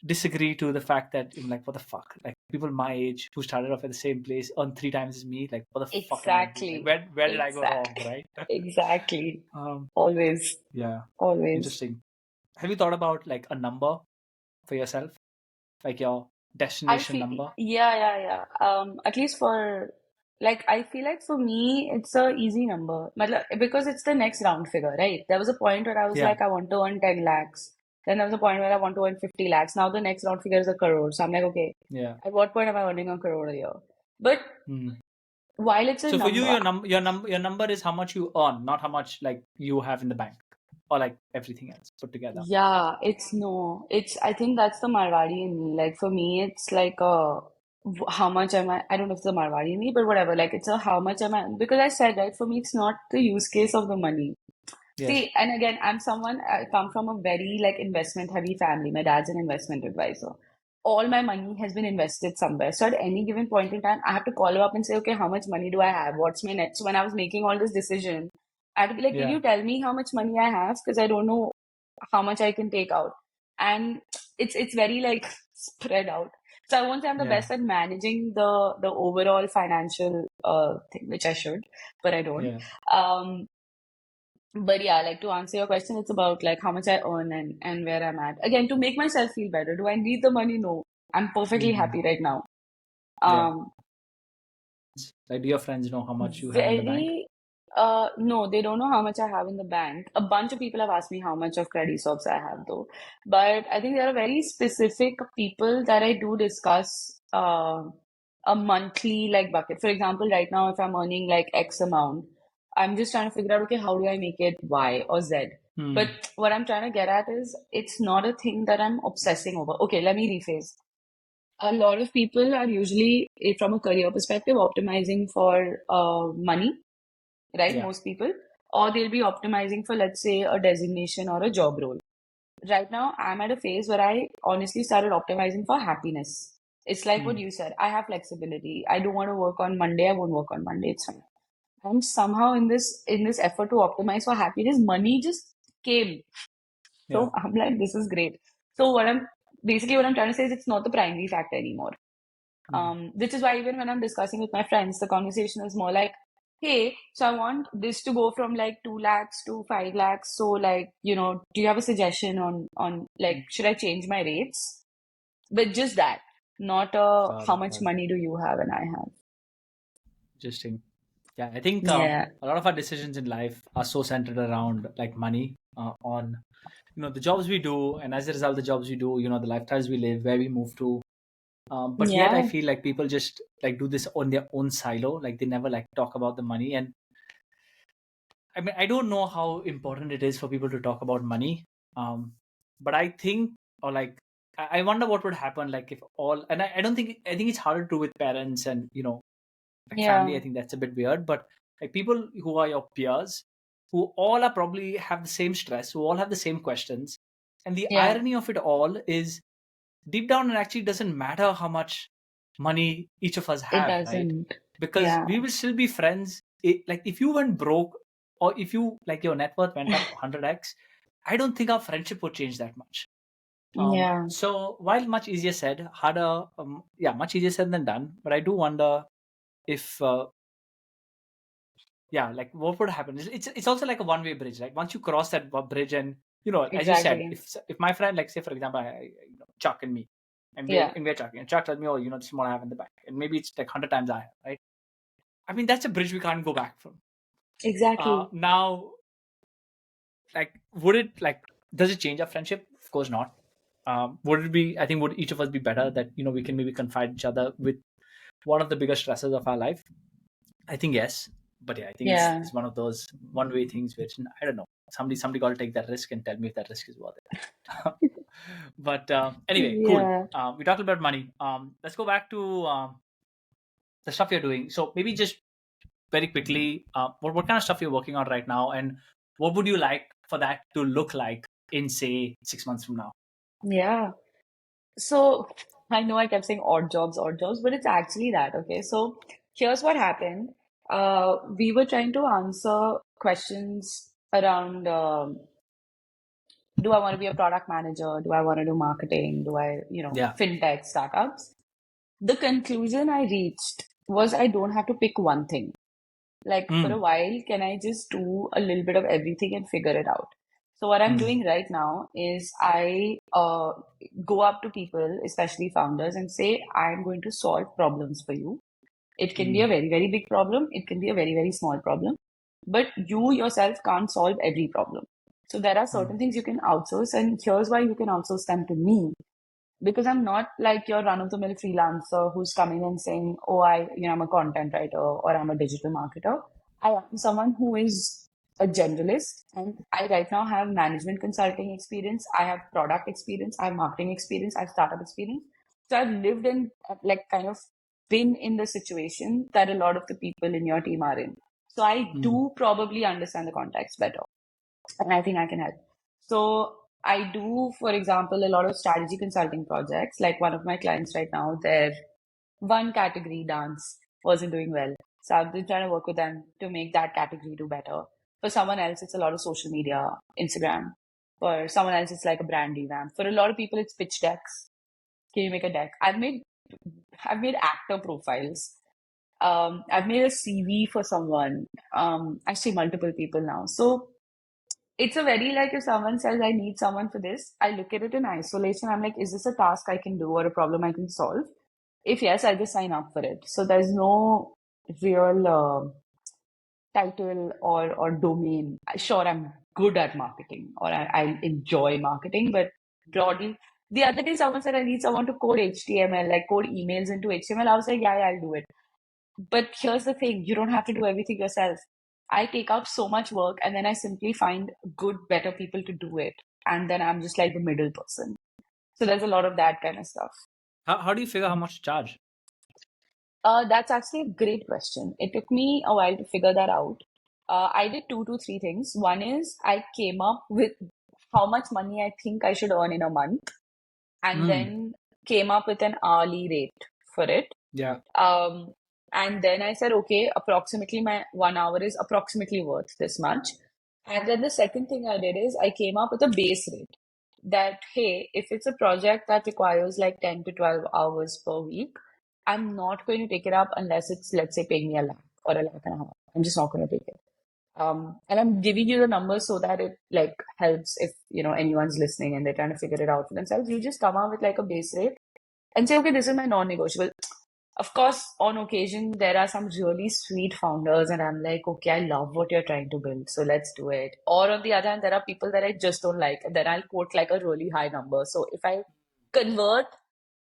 disagree to the fact that I'm like, what the fuck? Like people my age who started off at the same place earn 3 times as me. Like, what the fuck am I doing? Like, exactly, where did I go wrong, exactly, right? exactly. um, Always, yeah, always. interesting. Have you thought about like a number for yourself, like your I destination feel, number? yeah, yeah, yeah. At least for, like, I feel like for me, it's a easy number. Because it's the next round figure, right? There was a point where I was Yeah, like, I want to earn 10 lakhs. Then there was a point where I want to earn 50 lakhs. Now the next round figure is a crore. So I'm like, okay, yeah. at what point am I earning a crore a year? But Hmm. while it's a So for you, number, your number is how much you earn, not how much like you have in the bank or like everything else put together. yeah, it's no, it's, I think that's the Marwadi in me. Like for me, it's like how much am I don't know if it's the Marwadi in me, but whatever. Like it's a how much am I, because I said, right, for me, it's not the use case of the money. Yes. See, and again, I come from a very like investment heavy family. My dad's an investment advisor. All my money has been invested somewhere. So at any given point in time, I have to call him up and say, okay, how much money do I have? What's my net? So when I was making all this decision, I had to be like, can Yeah. you tell me how much money I have? Because I don't know how much I can take out. And it's very like spread out. So I won't say I'm the Yeah. best at managing the overall financial thing, which I should, but I don't. Yeah. Um, but yeah, like to answer your question, it's about like how much I earn and where I'm at. Again, to make myself feel better. Do I need the money? No. I'm perfectly Hmm. happy right now. Yeah. Um, Like, do your friends know how much you have in the bank? Very, no, they don't know how much I have in the bank. A bunch of people have asked me how much of credit stocks I have though. But I think there are very specific people that I do discuss a monthly like bucket. For example, right now if I'm earning like X amount, I'm just trying to figure out, okay, how do I make it Y or Z? But Hmm. what I'm trying to get at is it's not a thing that I'm obsessing over. Okay, let me rephrase. A lot of people are usually, from a career perspective, optimizing for money, right? Yeah. Most people, or they'll be optimizing for, let's say, a designation or a job role. Right now, I'm at a phase where I honestly started optimizing for happiness. It's like what Hmm. you said. I have flexibility. I don't want to work on Monday. I won't work on Monday. It's fine. And somehow in this effort to optimize for happiness, money just came. Yeah. So I'm like, this is great. So what I'm trying to say is it's not the primary factor anymore. Hmm. Which is why even when I'm discussing with my friends, the conversation is more like, hey, so I want this to go from like 2 lakhs to 5 lakhs. So like, do you have a suggestion on like, Hmm. should I change my rates? But just that, not Got how it. much Got it. money do you have and I have. Interesting. Yeah, I think Yeah. a lot of our decisions in life are so centered around like money, on the jobs we do, and as a result, the jobs we do, the lifestyles we live, where we move to. But yet, I Yeah. feel like people just like do this on their own silo. Like they never like talk about the money. And I mean, I don't know how important it is for people to talk about money. But I think, or like, I wonder what would happen like if all, and I don't think, I think it's harder to do with parents and like family. I Yeah. think that's a bit weird. But like people who are your peers, who all are probably have the same stress, who all have the same questions, and the Yeah. irony of it all is deep down it actually doesn't matter how much money each of us It have, right? doesn't. Because Yeah. we will still be friends. Like if you went broke, or if you like your net worth went up 100x, I don't think our friendship would change that much. Yeah. So while much easier said, harder, yeah, much easier said than done. But I do wonder if yeah, like what would happen. It's also like a one-way bridge. Like once you cross that bridge, and as you said, Exactly. if my friend, like say for example, Chuck and me, and we're Yeah. and we're talking, and Chuck tells me, oh, this is what I have in the bank, and maybe it's like 100 times I have, right? I mean, that's a bridge we can't go back from. Exactly. Now, like, would it like does it change our friendship? Of course not. Would it be? I think would each of us be better that we can maybe confide each other with one of the biggest stresses of our life? I think yes, but yeah, I think Yeah. it's one of those one way things which I don't know. Somebody got to take that risk and tell me if that risk is worth it. But anyway, cool. Yeah. We talked about money. Let's go back to the stuff you're doing. So maybe just very quickly, what kind of stuff you're working on right now, and what would you like for that to look like in say 6 months from now? Yeah. So I know I kept saying odd jobs, but it's actually that. Okay. So here's what happened. We were trying to answer questions around do I want to be a product manager? Do I want to do marketing? Do I, Yeah. fintech startups? The conclusion I reached was I don't have to pick one thing. Like for a Mm, while, can I just do a little bit of everything and figure it out? So what I'm mm, doing right now is I go up to people, especially founders, and say, I'm going to solve problems for you. It can be a mm, very, very big problem. It can be a very, very small problem. But you yourself can't solve every problem. So there are mm, certain things you can outsource, and here's why you can outsource them to me because I'm not like your run-of-the-mill freelancer who's coming and saying, "Oh, I'm a content writer or I'm a digital marketer." I am someone who is a generalist, and I right now have management consulting experience. I have product experience. I have marketing experience. I have startup experience. So I've lived in, like, kind of been in the situation that a lot of the people in your team are in. So I mm. do probably understand the context better and I think I can help. So I do, for example, a lot of strategy consulting projects. Like one of my clients right now, their one category dance wasn't doing well. So I've been trying to work with them to make that category do better. For someone else, it's a lot of social media, Instagram. For someone else, it's like a brand revamp. For a lot of people, it's pitch decks. Can you make a deck? I've made actor profiles. I've made a CV for someone. I see multiple people now. So it's a very like if someone says I need someone for this, I look at it in isolation. I'm like, is this a task I can do or a problem I can solve? If yes, I just sign up for it. So there's no real title or domain. Sure, I'm good at marketing or I enjoy marketing, but broadly, the other day someone said I need someone to code HTML, like code emails into HTML. I was like, yeah, I'll do it. But here's the thing, you don't have to do everything yourself. I take up so much work and then I simply find good, better people to do it. And then I'm just like the middle person. So there's a lot of that kind of stuff. How do you figure how much to charge? That's actually a great question. It took me a while to figure that out. I did two to three things. One is I came up with how much money I think I should earn in a month and Mm, then came up with an hourly rate for it. yeah. Um, and then I said, okay, approximately my 1 hour is approximately worth this much. And then the second thing I did is I came up with a base rate that, hey, if it's a project that requires like 10 to 12 hours per week, I'm not going to take it up unless it's, let's say, paying me a lakh or a lakh and a half. I'm just not going to take it. And I'm giving you the numbers so that it like helps if, anyone's listening and they're trying to figure it out for themselves. You just come up with like a base rate and say, okay, this is my non-negotiable. Of course, on occasion, there are some really sweet founders, and I'm like, okay, I love what you're trying to build, so let's do it. Or on the other hand, there are people that I just don't like, and then I'll quote like a really high number. So if I convert,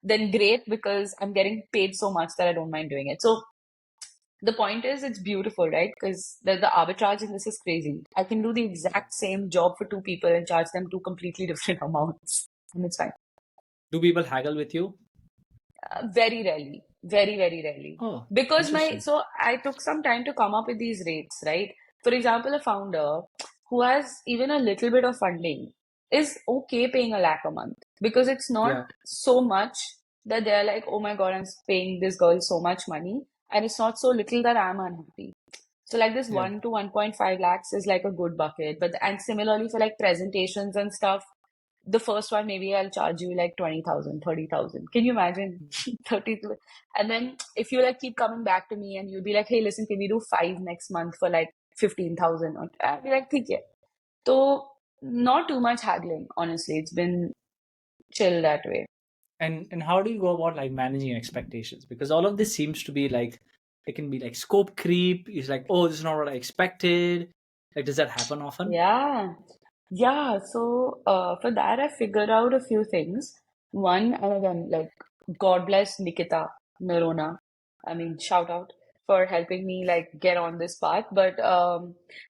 then great, because I'm getting paid so much that I don't mind doing it. So the point is, it's beautiful, right? Because the arbitrage in this is crazy. I can do the exact same job for two people and charge them two completely different amounts, and it's fine. Do people haggle with you? Very rarely, very, very rarely. Oh, Because interesting. so I took some time to come up with these rates, right? For example, a founder who has even a little bit of funding is okay paying a lakh a month because it's not Yeah, so much that they're like, oh my God, I'm paying this girl so much money. And it's not so little that I'm unhappy. So like this yeah. 1 to 1.5 lakhs is like a good bucket. But and similarly for like presentations and stuff, the first one maybe I'll charge you like 20,000, 30,000. Can you imagine? 30. And then if you like keep coming back to me and you'll be like, hey, listen, can we do five next month for like 15,000? I'll be like, ठीक है. So not too much haggling, honestly. It's been chill that way. And how do you go about like managing expectations? Because all of this seems to be like it can be like scope creep. It's like, oh, this is not what I expected. Like, does that happen often? Yeah. Yeah, so for that, I figured out a few things. One, and again, like, God bless Nikita Narona. I mean, shout out for helping me like get on this path. But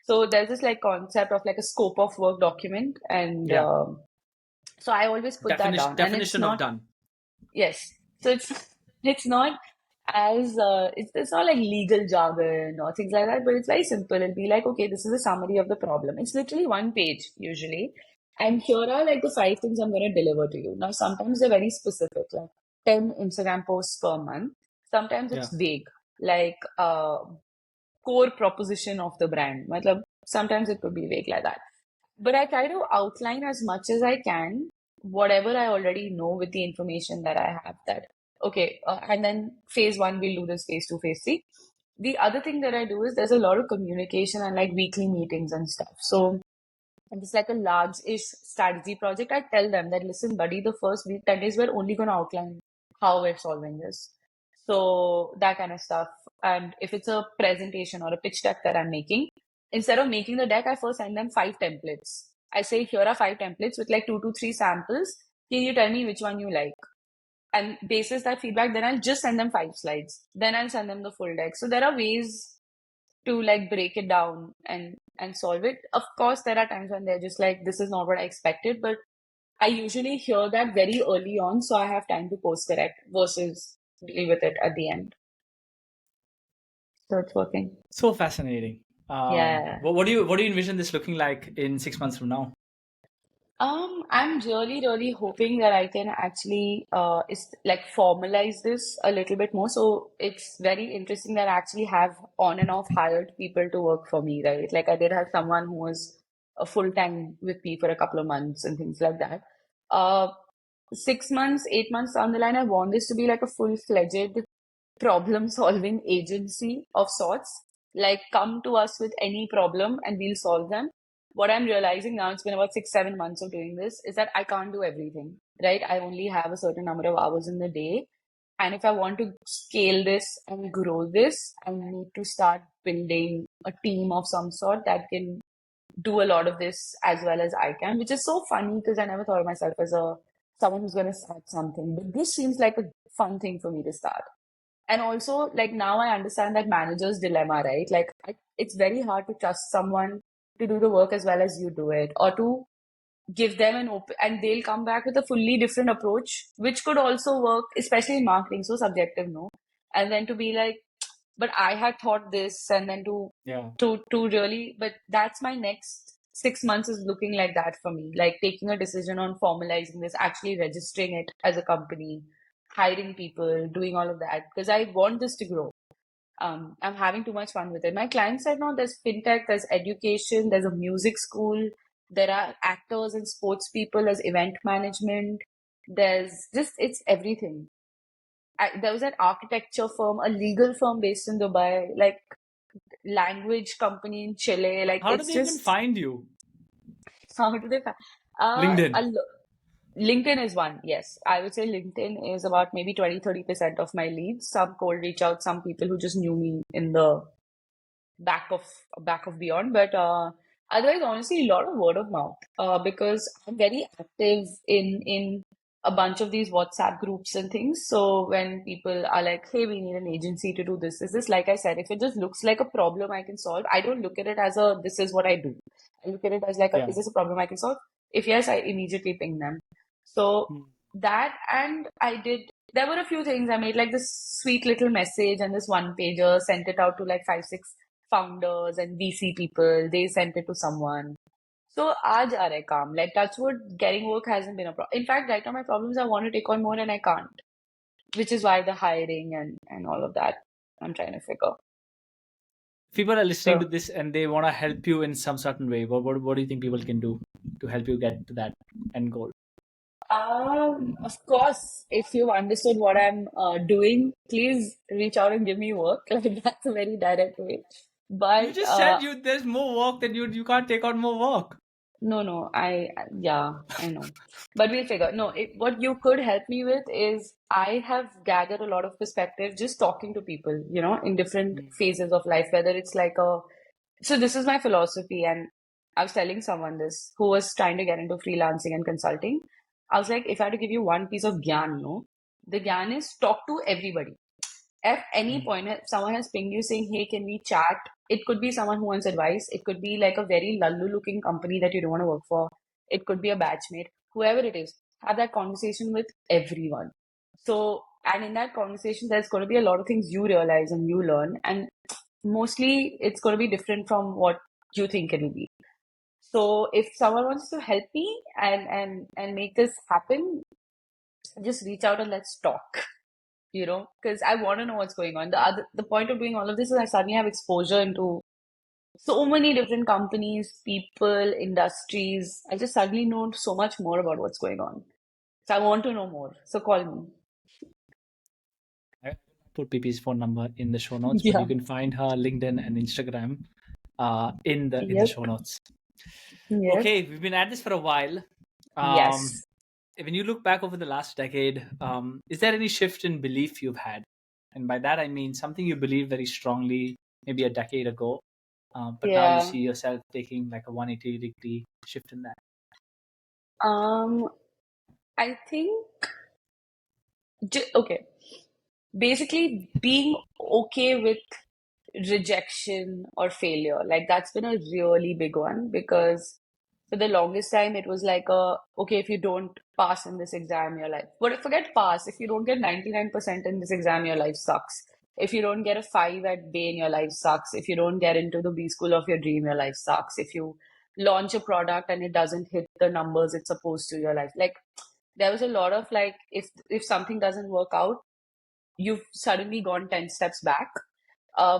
so there's this like concept of like a scope of work document, and Yeah. so I always put that Definition down. And it's definition of not, done. yes, so it's not as it's not like legal jargon or things like that, but it's very simple. It'll be like, okay, this is a summary of the problem. It's literally one page usually, and here are like the five things I'm going to deliver to you. Now, sometimes they're very specific, like 10 Instagram posts per month. Sometimes Yeah. it's vague, like core proposition of the brand. Matlab, sometimes it could be vague like that. But I try to outline as much as I can whatever I already know with the information that I have. That okay, and then phase one we'll do this, phase two, phase three. The other thing that I do is there's a lot of communication and like weekly meetings and stuff. So and it's like a large-ish strategy project. I tell them that, listen, buddy, the first week, 10 days, we're only going to outline how we're solving this. So that kind of stuff. And if it's a presentation or a pitch deck that I'm making, instead of making the deck, I first send them five templates. I say, here are five templates with like two to three samples. Can you tell me which one you like? And basis that feedback, then I'll just send them five slides. Then I'll send them the full deck. So there are ways to like break it down and solve it. Of course, there are times when they're just like, this is not what I expected, but I usually hear that very early on, so I have time to course correct versus deal with it at the end. So it's working. So fascinating. Yeah. What do you envision this looking like in 6 months from now? I'm really, really hoping that I can actually is like formalize this a little bit more. So it's very interesting that I actually have on and off hired people to work for me, right? Like I did have someone who was a full time with me for a couple of months and things like that. Uh, 6 months, 8 months down the line, I want this to be like a full-fledged problem solving agency of sorts. Like, come to us with any problem and we'll solve them. What I'm realizing now, it's been about 6, 7 months of doing this, is that I can't do everything, right? I only have a certain number of hours in the day. And if I want to scale this and grow this, I need to start building a team of some sort that can do a lot of this as well as I can, which is so funny because I never thought of myself as a someone who's going to start something. But this seems like a fun thing for me to start. And also, like now I understand that manager's dilemma, right? Like it's very hard to trust someone to do the work as well as you do it, or to give them an open, and they'll come back with a fully different approach, which could also work, especially in marketing, so subjective, no? And then to be like, but I had thought this, and then Yeah. to really, but that's my next 6 months is looking like that for me, like taking a decision on formalizing this, actually registering it as a company, hiring people, doing all of that because I want this to grow. I'm having too much fun with it. My clients said, no, there's fintech, there's education, there's a music school, there are actors and sports people, there's event management, there's just, it's everything. There was an architecture firm, a legal firm based in Dubai, like language company in Chile. Like How do it's they even just find you? how do they? LinkedIn. LinkedIn is one, yes. I would say LinkedIn is about maybe 20-30% of my leads. Some cold reach out, some people who just knew me in the back of back of beyond. But otherwise, honestly, a lot of word of mouth. Because I'm very active in a bunch of these WhatsApp groups and things. So when people are like, "Hey, we need an agency to do this," is this, like I said, if it just looks like a problem I can solve, I don't look at it as a this is what I do. I look at it as like, Yeah. is this a problem I can solve? If yes, I immediately ping them. So Mm. that, and I did. There were a few things I made, like this sweet little message and this one pager, sent it out to like 5, 6 founders and VC people. They sent it to someone. So aaj aa raha hai kaam. Like touch wood, getting work hasn't been a problem. In fact, right now my problem is I want to take on more and I can't, which is why the hiring and all of that I'm trying to figure. People are listening to So this and they want to help you in some certain way. What do you think people can do to help you get to that end goal? of course, if you've understood what I'm doing, please reach out and give me work. Like that's a very direct way. You But just said you there's more work that you can't take on more work. no, no, yeah, I know. But we'll figure. No, what you could help me with is I have gathered a lot of perspective just talking to people, in different Mm. phases of life, whether it's like so this is my philosophy, and I was telling someone this who was trying to get into freelancing and consulting. I was like, if I had to give you one piece of gyan, no, the gyan is talk to everybody. At any Mm. point, if someone has pinged you saying, "Hey, can we chat?" It could be someone who wants advice. It could be like a very lullu looking company that you don't want to work for. It could be a batchmate, whoever it is. Have that conversation with everyone. So, and in that conversation, there's going to be a lot of things you realize and you learn. And mostly it's going to be different from what you think it'll be. So, if someone wants to help me and make this happen, just reach out and let's talk. Because I want to know what's going on. The point of doing all of this is I suddenly have exposure into so many different companies, people, industries. I just suddenly know so much more about what's going on. So I want to know more. So call me. I put PP's phone number in the show notes, but you Yeah. can find her LinkedIn and Instagram in the Yep. show notes. Yep. Okay, we've been at this for a while. Um, Yes. when you look back over the last decade, is there any shift in belief you've had? And by that I mean something you believe very strongly, maybe a decade ago, but now you Yeah. see yourself taking like a 180-degree shift in that. Um, I think, okay. Basically, being okay with rejection or failure. Like that's been a really big one because for the longest time it was like okay, if you don't pass in this exam, your life. But forget pass. If you don't get 99% in this exam, your life sucks. If you don't get a 5 at Bain, your life sucks. If you don't get into the B school of your dream, your life sucks. If you launch a product and it doesn't hit the numbers it's supposed to, your life. Like there was a lot of like if something doesn't work out, you've suddenly gone 10 steps back.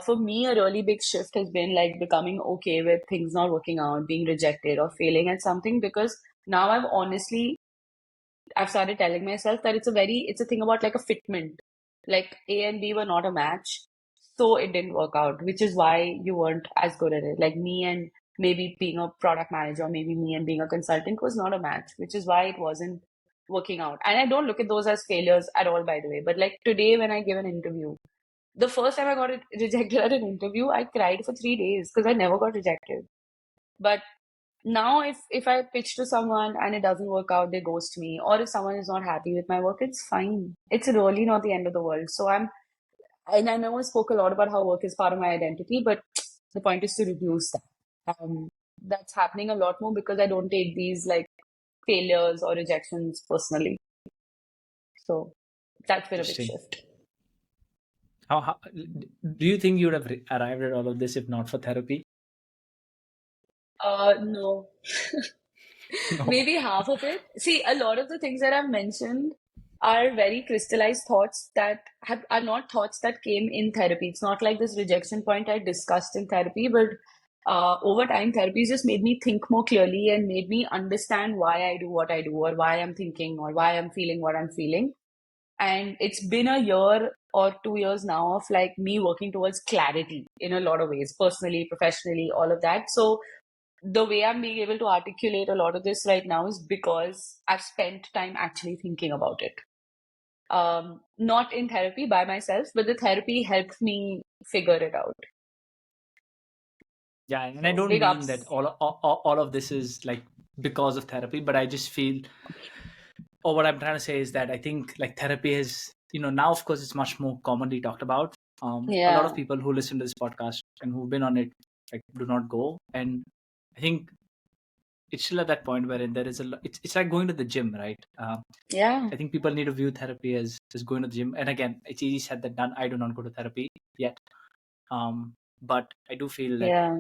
For me, a really big shift has been like becoming okay with things not working out, being rejected or failing at something because now I've started telling myself that it's a thing about like a fitment. Like A and B were not a match, so it didn't work out, which is why you weren't as good at it. Like me and maybe being a product manager, maybe me and being a consultant was not a match, which is why it wasn't working out. And I don't look at those as failures at all, by the way. But like today, when I give an interview, the first time I got rejected at an interview, I cried for 3 days because I never got rejected. But now, if I pitch to someone and it doesn't work out, they ghost me. Or if someone is not happy with my work, it's fine. It's really not the end of the world. So and I know I spoke a lot about how work is part of my identity, but the point is to reduce that. That's happening a lot more because I don't take these like failures or rejections personally. So that's been a big Interesting. shift. How do you think you would have arrived at all of this if not for therapy? No. No. Maybe half of it. See, a lot of the things that I've mentioned are very crystallized thoughts that are not thoughts that came in therapy. It's not like this rejection point I discussed in therapy, but over time, therapy just made me think more clearly and made me understand why I do what I do, or why I'm thinking, or why I'm feeling what I'm feeling. And it's been a year or 2 years now of like me working towards clarity in a lot of ways, personally, professionally, all of that. So the way I'm being able to articulate a lot of this right now is because I've spent time actually thinking about it. Not in therapy by myself, but the therapy helped me figure it out. Yeah, and I So don't big mean that ups. all of this is like because of therapy, but I just feel, or what I'm trying to say is that I think like therapy is, now of course it's much more commonly talked about. A lot of Yeah, people who listen to this podcast and who've been on it like do not go, and I think it's still at that point wherein there is it's like going to the gym, right? yeah, I think people need to view therapy as going to the gym, and again, it's easy said than done. I do not go to therapy yet, but I do feel that yeah,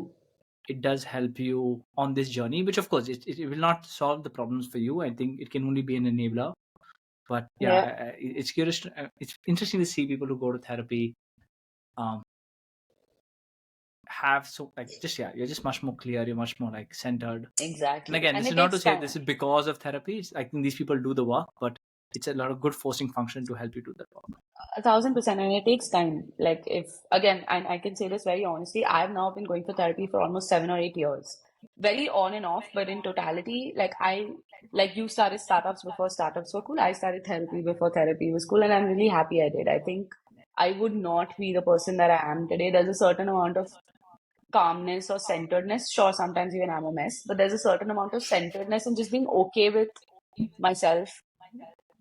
it does help you on this journey, which of course it will not solve the problems for you. I think it can only be an enabler. But yeah, yeah, it's curious. It's interesting to see people who go to therapy um, have so like just yeah, you're just much more clear. You're much more like centered. And exactly. again, And this it is not to takes say time. this is because of therapy. I think these people do the work, but it's a lot of good forcing function to help you do that work. 1,000%, and it takes time. Like if again, and I can say this very honestly, I've now been going for therapy for almost 7 or 8 years. Very on and off, but in totality, like you started startups before startups were cool. I started therapy before therapy was cool, and I'm really happy I did. I think I would not be the person that I am today. There's a certain amount of calmness or centeredness. Sure, sometimes even I'm a mess, but there's a certain amount of centeredness and just being okay with myself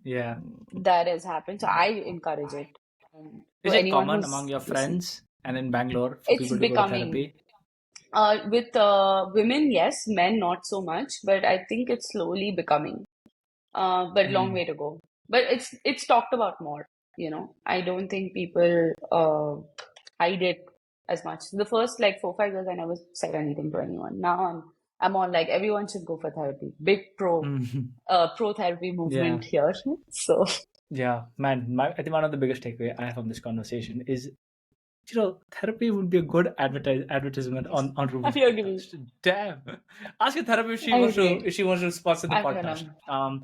Yeah. that has happened. So I encourage it. To Is it anyone common among who's your listening, friends and in Bangalore for it's people to go to becoming. therapy? With women, yes, men not so much, but I think it's slowly becoming. But long Hmm. way to go. But it's talked about more, you know. I don't think people hide it as much. The first like 4 5 years, I never said anything to anyone. Now I'm on like everyone should go for therapy. Big pro therapy Yeah. movement here. So Yeah, man. I think one of the biggest takeaway I have from this conversation is, therapy would be a good advertisement on I Reuben's agree. podcast. Damn. Ask your therapist I agree. if she wants to sponsor the I'm podcast. gonna.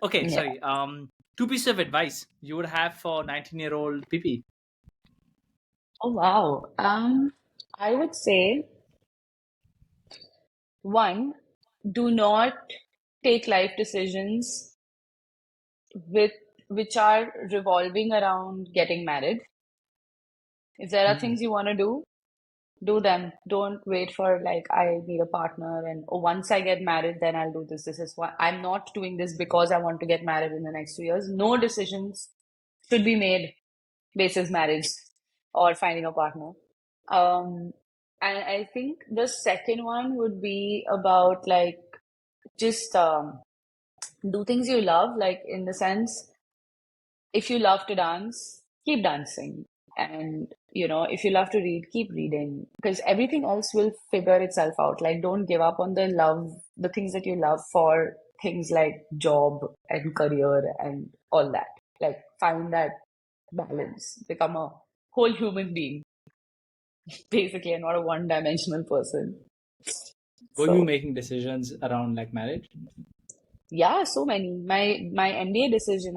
Okay, Yeah. sorry. Two pieces of advice you would have for 19-year-old PP. Oh wow. I would say one, do not take life decisions with which are revolving around getting married. If there are Mm. things you want to do them. Don't wait for like I need a partner and oh, once I get married, then I'll do this. This is why I'm not doing this because I want to get married in the next 2 years. No decisions should be made basis marriage or finding a partner. Um, and I think the second one would be about like just do things you love, like in the sense if you love to dance, keep dancing. And, you know, if you love to read, keep reading because everything else will figure itself out. Like, don't give up on the love, the things that you love for things like job and career and all that. Like, find that balance, become a whole human being, basically, and not a one-dimensional person. Were you So, making decisions around like marriage? yeah, so many. My MBA decision,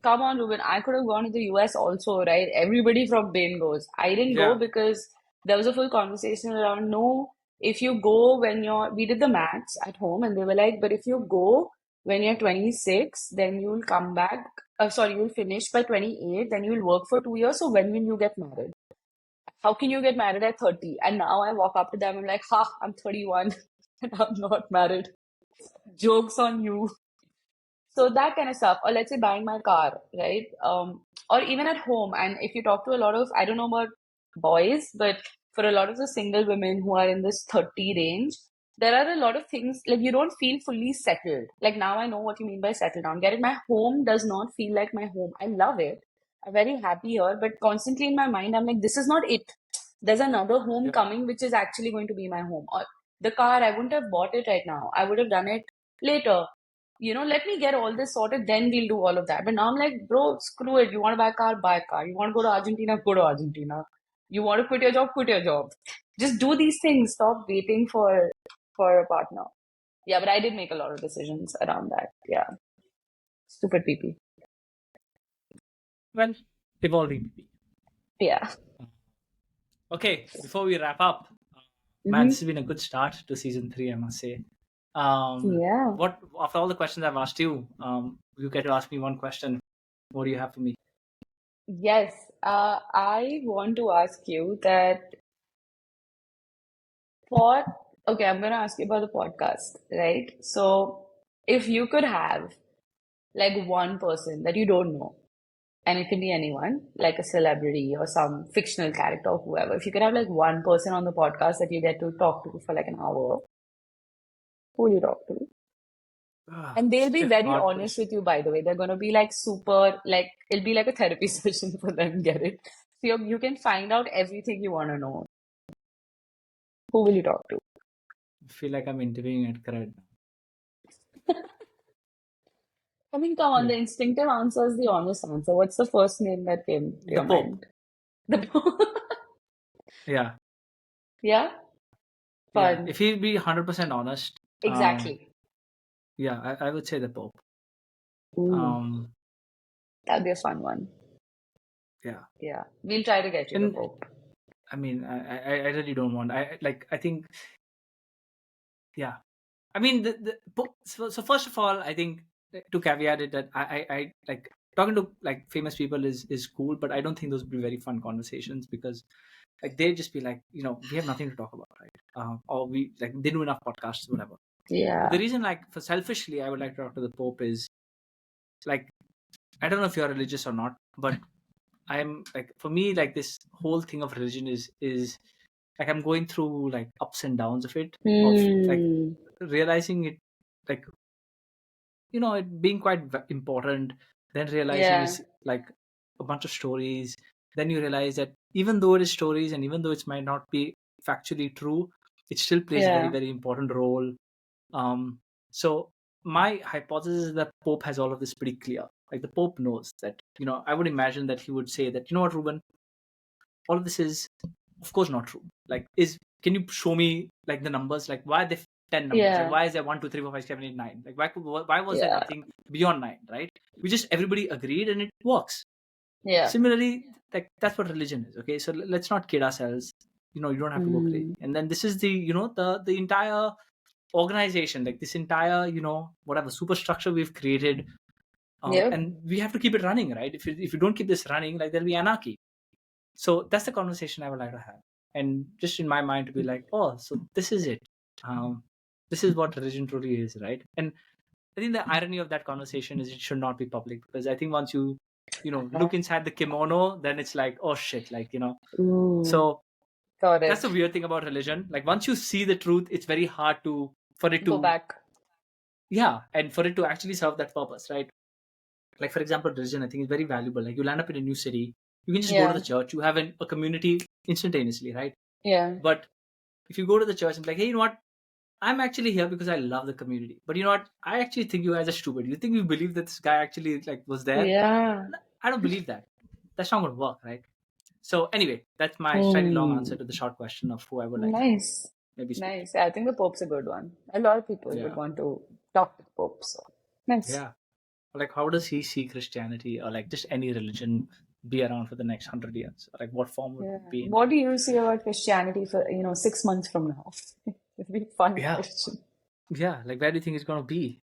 come on, Reuben. I could have gone to the US also, right? Everybody from Bain goes. I didn't go Yeah. because there was a full conversation around no, if you go when we did the maths at home and they were like, but if you go when you're 26, then you'll come back. Sorry, you'll finish by 28, then you'll work for 2 years. So when will you get married? How can you get married at 30? And now I walk up to them, I'm like, ha, I'm 31 and I'm not married. Joke's on you. So that kind of stuff, or let's say buying my car, right? Or even at home. And if you talk to a lot of, I don't know about boys, but for a lot of the single women who are in this 30 range, there are a lot of things like you don't feel fully settled. Like now I know what you mean by settle down. Get it? My home does not feel like my home. I love it. I'm very happy here, but constantly in my mind, I'm like, this is not it. There's another home Yeah. coming, which is actually going to be my home. Or the car, I wouldn't have bought it right now. I would have done it later. You know, let me get all this sorted, then we'll do all of that. But now I'm like, bro, screw it. You want to buy a car, buy a car. You want to go to Argentina, go to Argentina. You want to quit your job, quit your job. Just do these things. Stop waiting for a partner. Yeah, but I did make a lot of decisions around that. Yeah. Stupid PP. Well, evolving PP. Yeah. Okay, before we wrap up, Man, Mm-hmm. this has been a good start to season 3, I must say. Yeah. What after all the questions I've asked you, you get to ask me one question. What do you have for me? Yes. I want to ask you that for, okay, I'm going to ask you about the podcast, right? So, if you could have like one person that you don't know, and it can be anyone, like a celebrity or some fictional character or whoever, if you could have like one person on the podcast that you get to talk to for like an hour, who will you talk to? And they'll Such be a very hard honest question. with you, by the way. They're going to be like super, like, it'll be like a therapy session for them, get it? So you can find out everything you want to know. Who will you talk to? I feel like I'm interviewing at Cred. I mean, come on, the Like instinctive answer is the honest answer. What's the first name that came to the your Pope. mind? The Yeah, Yeah? yeah. Fun. If he'd be 100% honest, Exactly. yeah, I would say the Pope. Ooh, Um, that'd be a fun one. yeah. Yeah. We'll try to get you the And Pope. I mean, I really don't want. I think, yeah. I mean, so first of all, I think to caveat it that I like talking to like famous people is cool, but I don't think those would be very fun conversations because like they just be like, we have nothing to talk about, right? Or we like they do enough podcasts, whatever. But the Yeah. reason, like, for selfishly, I would like to talk to the Pope is like I don't know if you're religious or not, but I'm like for me, like this whole thing of religion is like I'm going through like ups and downs of it, of like Hmm. realizing it, like it being quite important, then realizing Yeah. it's like a bunch of stories. Then you realize that even though it is stories and even though it might not be factually true, it still plays a very Yeah. very important role. So my hypothesis is that Pope has all of this pretty clear. Like the Pope knows that, I would imagine that he would say that, what, Ruben, all of this is of course not true. Like, can you show me like the numbers? Like, why are there 10 numbers? Like, Yeah. why is there 1, 2, 3, 4, 5, 6, 7, 8, 9? Like, why was there Yeah. nothing beyond 9, right? We just everybody agreed and it works. Yeah. Similarly, like that's what religion is. Okay, so let's not kid ourselves. You don't have to go crazy. Hmm. And then this is the the entire organization, like this entire whatever superstructure we've created, Yep. and we have to keep it running, right? If you don't keep this running, like there'll be anarchy. So that's the conversation I would like to have, and just in my mind to be like, oh, so this is it. um, this is what religion truly is, right? And I think the irony of that conversation is it should not be public, because I think once you look inside the kimono, then it's like, oh shit, like Ooh. so Got that's the it. weird thing about religion. Like once you see the truth, it's very hard for it Go to back. yeah, and for it to actually serve that purpose, right? Like for example, religion, I think, is very valuable. Like you land up in a new city, you can just go to the Yeah. church, you have a community instantaneously, right? Yeah. But if you go to the church and be like, hey, you know what, I'm actually here because I love the community, but you know what, I actually think you guys are stupid. You think you believe that this guy actually like was there? Yeah. I don't believe that. That's not going to work, right? So anyway, that's my slightly long answer Hmm. to the short question of who I would like to Nice. maybe speak to. Nice. I think the Pope's a good one. A lot of people would Yeah. want to talk to the Pope. So nice. Yeah. Like how does he see Christianity or like just any religion be around for the next 100 years? Like what form would Yeah. it be in? What do you see about Christianity for, 6 months from now? It'd be a fun Yeah. question. Yeah. Like where do you think it's going to be?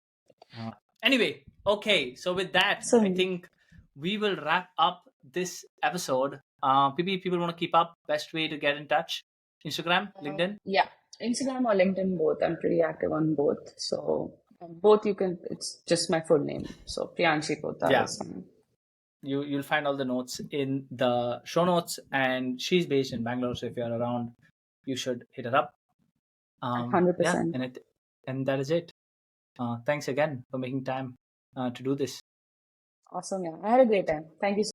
Uh, anyway, okay. So with that, I Awesome. think we will wrap up this episode. Maybe if people want to keep up, best way to get in touch: Instagram, LinkedIn. Yeah. Instagram or LinkedIn, both. I'm pretty active on both. So both you can, it's just my full name. So Priyanshi Poddar Yeah, is fine. you'll find all the notes in the show notes, and she's based in Bangalore. So if you're around, you should hit her up. Yeah, 100%. and that is it. Thanks again for making time to do this. Awesome. Yeah. I had a great time. Thank you